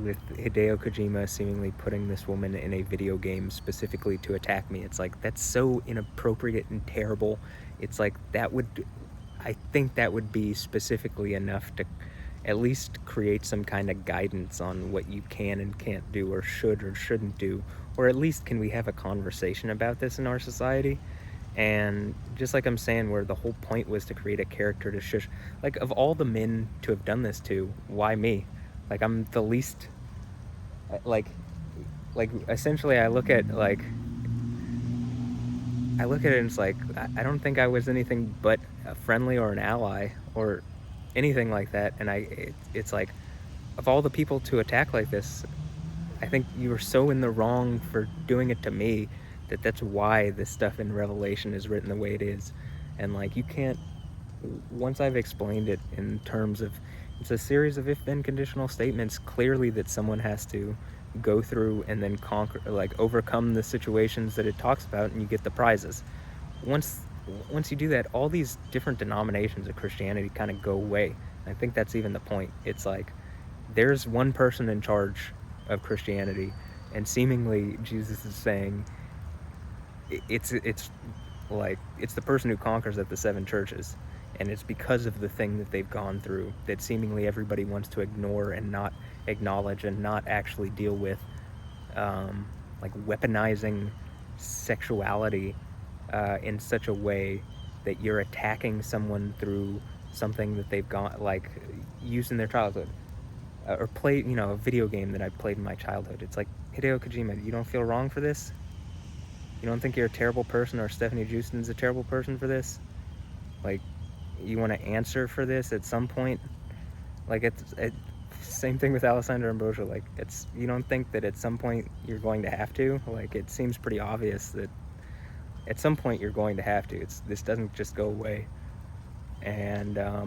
with Hideo Kojima seemingly putting this woman in a video game specifically to attack me, it's like that's so inappropriate and terrible. It's like I think that would be specifically enough to at least create some kind of guidance on what you can and can't do, or should or shouldn't do, or at least can we have a conversation about this in our society. And just like I'm saying, where the whole point was to create a character to shush, like of all the men to have done this to, why me? Like, I'm the least, like essentially I look at it and it's like I don't think I was anything but a friendly or an ally or anything like that. And it's like, of all the people to attack like this, I think you were so in the wrong for doing it to me that's why this stuff in Revelation is written the way it is. And like, you can't, once I've explained it in terms of it's a series of if-then conditional statements, clearly that someone has to go through and then conquer, like overcome the situations that it talks about, and you get the prizes. Once once you do that, all these different denominations of Christianity kind of go away. I think that's even the point. It's like there's one person in charge of Christianity, and seemingly Jesus is saying it's like it's the person who conquers at the seven churches, and it's because of the thing that they've gone through that seemingly everybody wants to ignore and not acknowledge and not actually deal with, like weaponizing sexuality in such a way that you're attacking someone through something that they've got, like used in their childhood, or play, a video game that I played in my childhood. It's like, Hideo Kojima, you don't feel wrong for this? You don't think you're a terrible person, or Stephanie Justin's a terrible person for this? Like, you want to answer for this at some point? Like, same thing with Alessandra Ambrosio. Like, you don't think that at some point you're going to have to? Like, it seems pretty obvious that at some point you're going to have to. This doesn't just go away. And I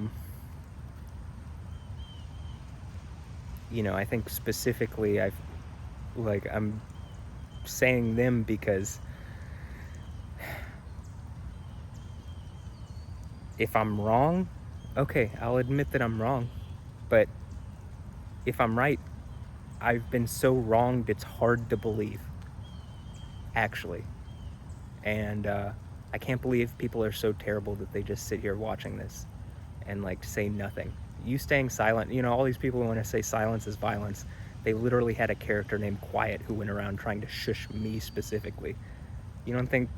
think specifically I'm saying them because if I'm wrong, okay, I'll admit that I'm wrong. But if I'm right, I've been so wronged it's hard to believe, actually. And I can't believe people are so terrible that they just sit here watching this and like say nothing. You staying silent, all these people who want to say silence is violence, they literally had a character named Quiet who went around trying to shush me specifically. You don't think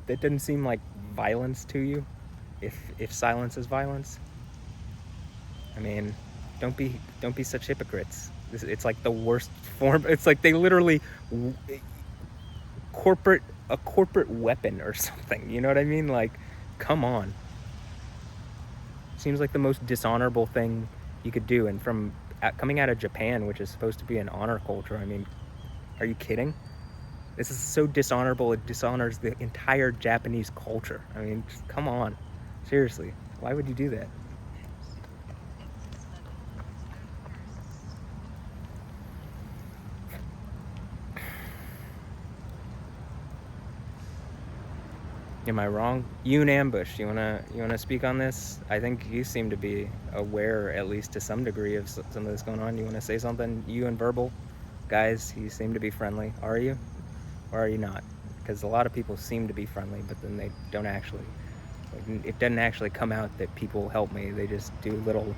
that didn't seem like violence to you? If silence is violence? I mean, don't be such hypocrites. It's like the worst form. It's like they literally corporate a corporate weapon or something. You know what I mean? Like, come on. Seems like the most dishonorable thing you could do. And from coming out of Japan, which is supposed to be an honor culture, I mean, are you kidding? This is so dishonorable. It dishonors the entire Japanese culture. I mean, just, come on. Seriously. Why would you do that? Am I wrong? You and Ambush, you wanna speak on this? I think you seem to be aware, at least to some degree, of some of this going on. You wanna say something? You and Verbal, guys, you seem to be friendly. Are you, or are you not? Because a lot of people seem to be friendly, but then they don't actually. Like, it doesn't actually come out that people help me. They just do little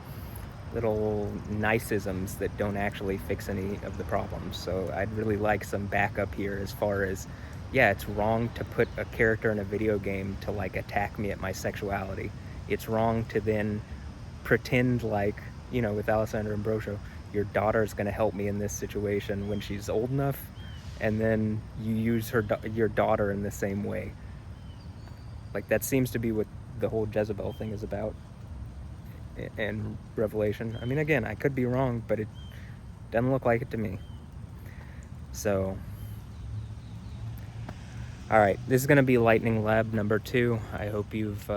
niceisms that don't actually fix any of the problems. So I'd really like some backup here as far as, yeah, it's wrong to put a character in a video game to like attack me at my sexuality. It's wrong to then pretend like, you know, with Alessandra Ambrosio, your daughter's going to help me in this situation when she's old enough, and then you use your daughter in the same way. Like, that seems to be what the whole Jezebel thing is about. And Revelation. I mean, again, I could be wrong, but it doesn't look like it to me. So, all right, this is going to be Lightning Lab number 2. I hope you've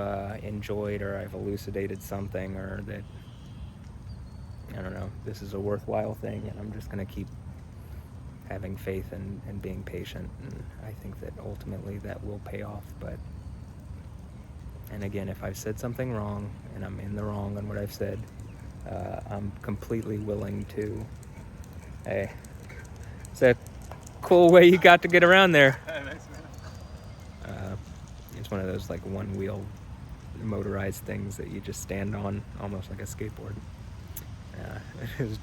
enjoyed, or I've elucidated something, or that, I don't know, this is a worthwhile thing, and I'm just going to keep having faith and being patient, and I think that ultimately that will pay off. But, and again, if I've said something wrong, and I'm in the wrong on what I've said, I'm completely willing to, hey, it's a cool way you got to get around there. It's one of those like one-wheel motorized things that you just stand on, almost like a skateboard. He's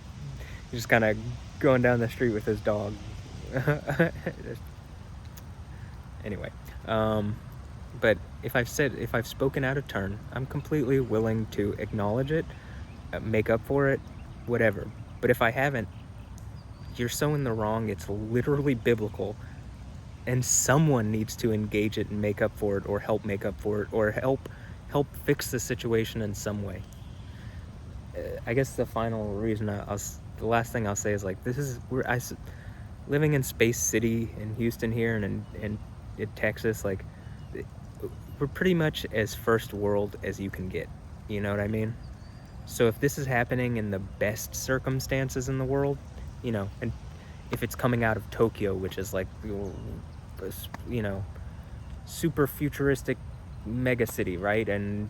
just kind of going down the street with his dog. Anyway, but if I've spoken out of turn, I'm completely willing to acknowledge it, make up for it, whatever. But if I haven't, you're so in the wrong. It's literally biblical, and someone needs to engage it and make up for it, or help make up for it, or help fix the situation in some way. I guess the final reason the last thing I'll say is, like, we're living in Space City in Houston here, and in Texas, like, we're pretty much as first world as you can get. You know what I mean? So if this is happening in the best circumstances in the world, you know, and if it's coming out of Tokyo, which is like, you know, super futuristic mega city, right? And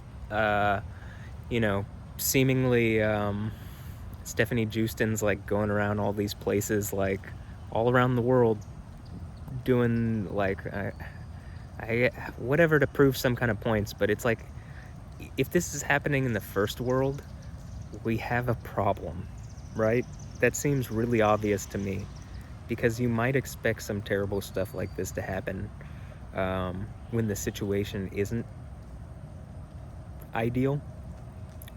you know, seemingly Stephanie Justin's like going around all these places, like all around the world, doing like I whatever to prove some kind of points. But it's like, if this is happening in the first world, we have a problem, right? That seems really obvious to me, because you might expect some terrible stuff like this to happen when the situation isn't ideal,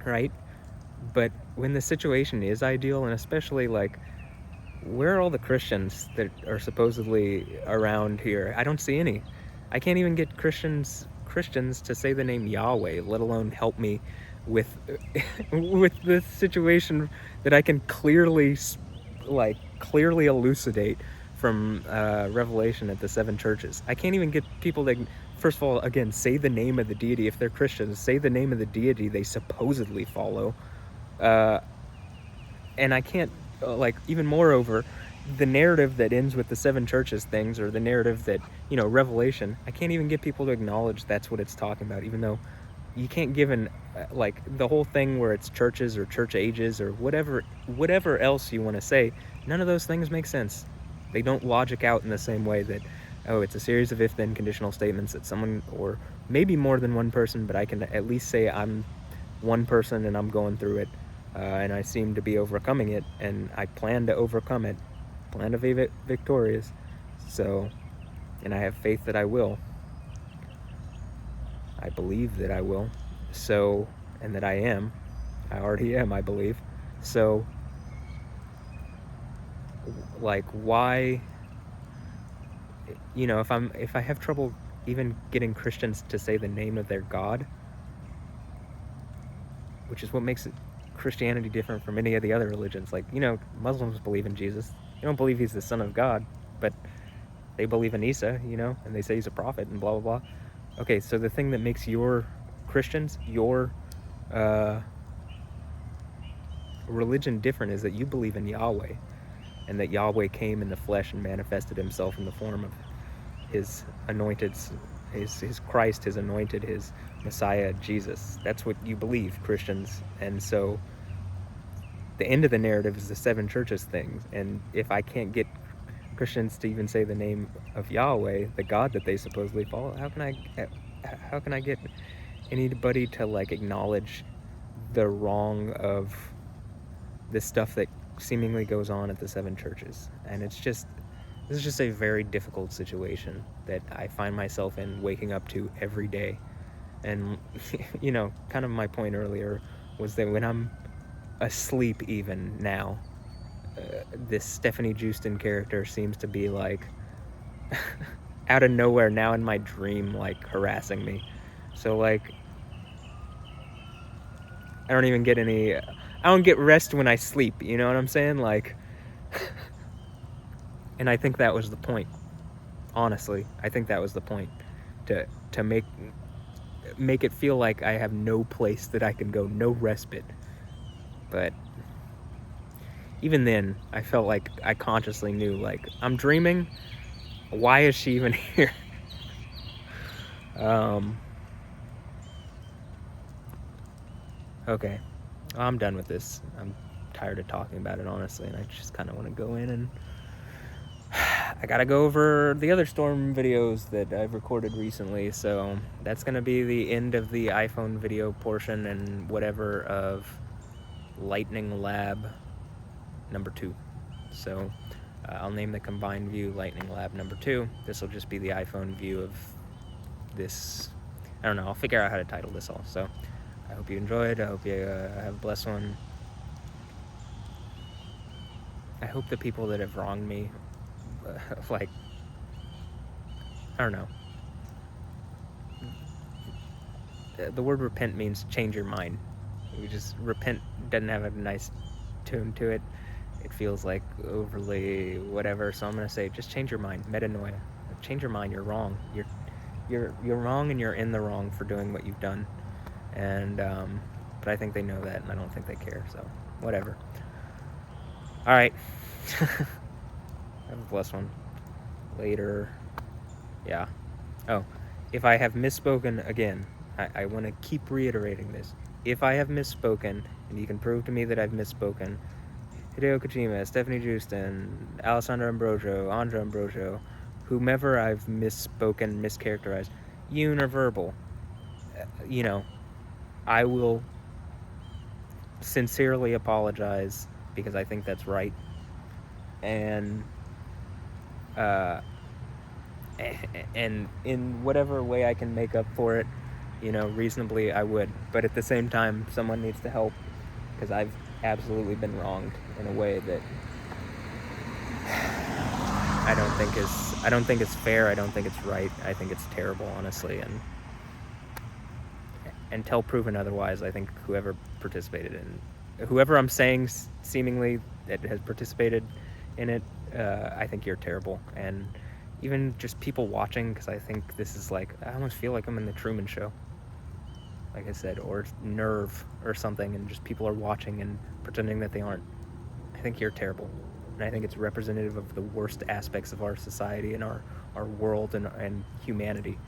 right? But when the situation is ideal, and especially, like, where are all the Christians that are supposedly around here? I don't see any. I can't even get Christians to say the name Yahweh, let alone help me with with the situation that I can clearly elucidate from Revelation at the 7 churches. I can't even get people that, first of all, again, say the name of the deity. If they're Christians, say the name of the deity they supposedly follow. And I can't, like, even moreover, the narrative that ends with the 7 churches things, or the narrative that, you know, Revelation, I can't even get people to acknowledge that's what it's talking about, even though you can't give like, the whole thing where it's churches or church ages or whatever else you want to say. None of those things make sense. They don't logic out in the same way that, oh, it's a series of if-then conditional statements that someone, or maybe more than one person, but I can at least say I'm one person and I'm going through it, and I seem to be overcoming it, and I plan to overcome it, plan to be victorious. So, and I have faith that I will. I believe that I will. So, and that I am. I already am, I believe. So, like, why you know, if I have trouble even getting Christians to say the name of their God, which is what makes Christianity different from any of the other religions. Like, you know, Muslims believe in Jesus. They don't believe he's the son of God, but they believe in Isa, you know, and they say he's a prophet and blah blah blah. Okay, so the thing that makes your Christians, your uh, religion different is that you believe in Yahweh, and that Yahweh came in the flesh and manifested himself in the form of his anointed, his Christ, his anointed, his Messiah, Jesus. That's what you believe, Christians. And so the end of the narrative is the seven churches thing. And if I can't get Christians to even say the name of Yahweh, the God that they supposedly follow, how can I get anybody to like acknowledge the wrong of this stuff that seemingly goes on at the seven churches? And it's just, this is just a very difficult situation that I find myself in, waking up to every day. And you know, kind of my point earlier was that when I'm asleep even now, this Stephanie Justin character seems to be like out of nowhere now in my dream, like harassing me. So like I don't even get any, I don't get rest when I sleep, you know what I'm saying? Like, and I think that was the point. Honestly, I think that was the point, to make it feel like I have no place that I can go, no respite. But even then, I felt like I consciously knew, like, I'm dreaming. Why is she even here? um, okay, I'm done with this. I'm tired of talking about it, honestly, and I just kind of want to go in and I gotta go over the other storm videos that I've recorded recently. So that's gonna be the end of the iPhone video portion and whatever of Lightning Lab number 2. So I'll name the combined view Lightning Lab number 2. This will just be the iPhone view of this. I don't know. I'll figure out how to title this all. So I hope you enjoyed. I hope you have a blessed one. I hope the people that have wronged me, like, I don't know. The word repent means change your mind. You just repent doesn't have a nice tune to it. It feels like overly whatever. So I'm gonna say just change your mind. Metanoia. Change your mind. You're wrong. You're wrong, and you're in the wrong for doing what you've done. And but I think they know that, and I don't think they care. So whatever. All right. Have a blessed one. Later. Yeah. Oh, if I have misspoken again, I want to keep reiterating this. If I have misspoken, and you can prove to me that I've misspoken, Hideo Kojima, Stephanie Justin, Alessandro Ambrosio, Andra Ambrosio, whomever I've misspoken, mischaracterized, univerbal, you know, I will sincerely apologize because I think that's right. And uh, and in whatever way I can make up for it, you know, reasonably, I would. But at the same time, someone needs to help because I've absolutely been wronged in a way that I don't think it's fair. I don't think it's right. I think it's terrible, honestly. And until proven otherwise, I think whoever I'm saying seemingly that has participated in it, I think you're terrible. And even just people watching, because I think this is like, I almost feel like I'm in the Truman Show, like I said, or Nerve or something, and just people are watching and pretending that they aren't. I think you're terrible. And I think it's representative of the worst aspects of our society and our world and humanity.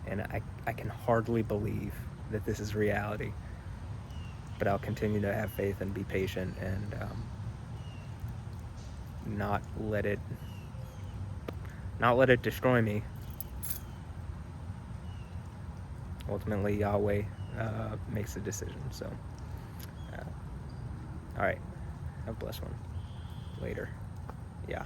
And I can hardly believe that this is reality. But I'll continue to have faith and be patient and not let it destroy me. Ultimately, Yahweh makes the decision. So, uh, all right, have a blessed one. Later. Yeah.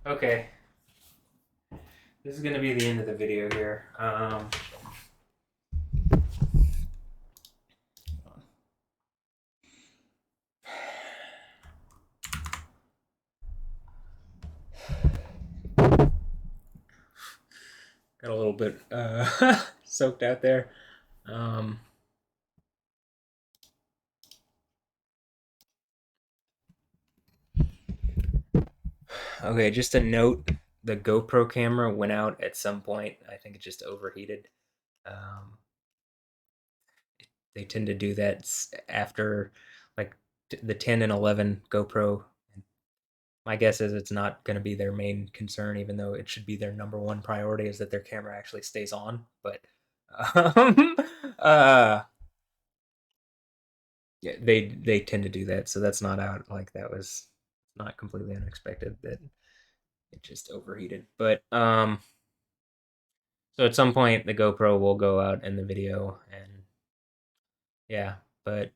Okay, this is gonna be the end of the video here. Got a little bit soaked out there. Um, okay, just a note: the GoPro camera went out at some point. I think it just overheated. Um, they tend to do that after like the 10 and 11 GoPro. My guess is it's not going to be their main concern, even though it should be their number one priority is that their camera actually stays on. But um, uh, yeah, they tend to do that, so that's not out. Like that was not completely unexpected that it just overheated. But so at some point the GoPro will go out in the video, and yeah, but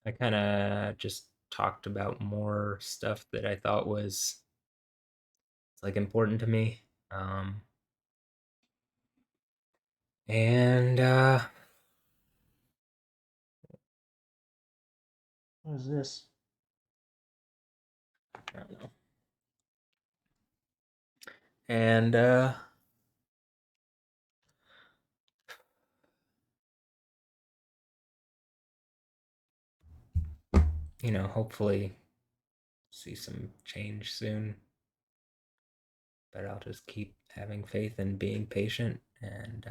I kind of just talked about more stuff that I thought was like important to me. Um, and what is this? I don't know. And hopefully see some change soon. But I'll just keep having faith and being patient. And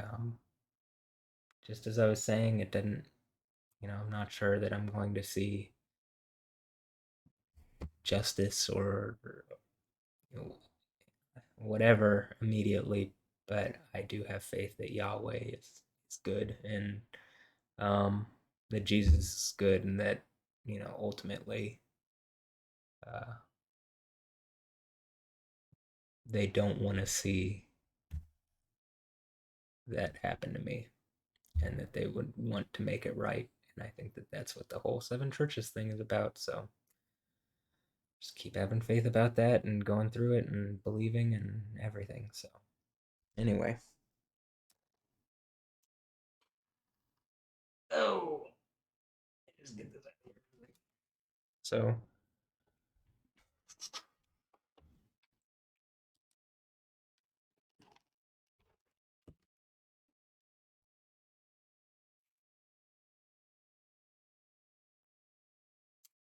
just as I was saying, it didn't. I'm not sure that I'm going to see justice or you know, whatever immediately, but I do have faith that Yahweh is good, and um, that Jesus is good, and that ultimately uh, they don't want to see that happen to me, and that they would want to make it right. And I think that that's what the whole seven churches thing is about. So just keep having faith about that and going through it and believing and everything. So anyway, oh, just get this out of here. So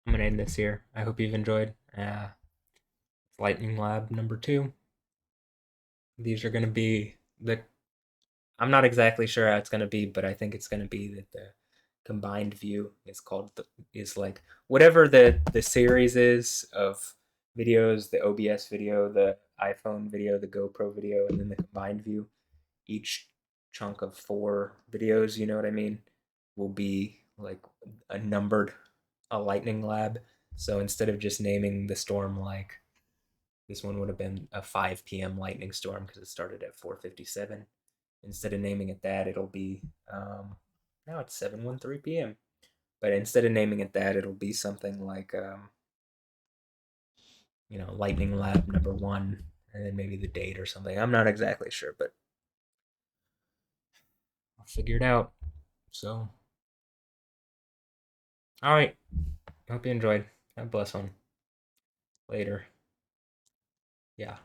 I'm gonna end this here. I hope you've enjoyed. Lightning Lab number two. These are gonna be the. I'm not exactly sure how it's gonna be, but I think it's gonna be that the combined view is called is like whatever the series is of videos, the OBS video, the iPhone video, the GoPro video, and then the combined view. Each chunk of four videos, you know what I mean, will be like a numbered a lightning lab. So instead of just naming the storm like this one would have been a 5 p.m. lightning storm because it started at 4:57. Instead of naming it that, it'll be now it's 7:13 p.m. But instead of naming it that, it'll be something like lightning lab number one, and then maybe the date or something. I'm not exactly sure, but I'll figure it out. So, all right. Hope you enjoyed. God bless one. Later. Yeah.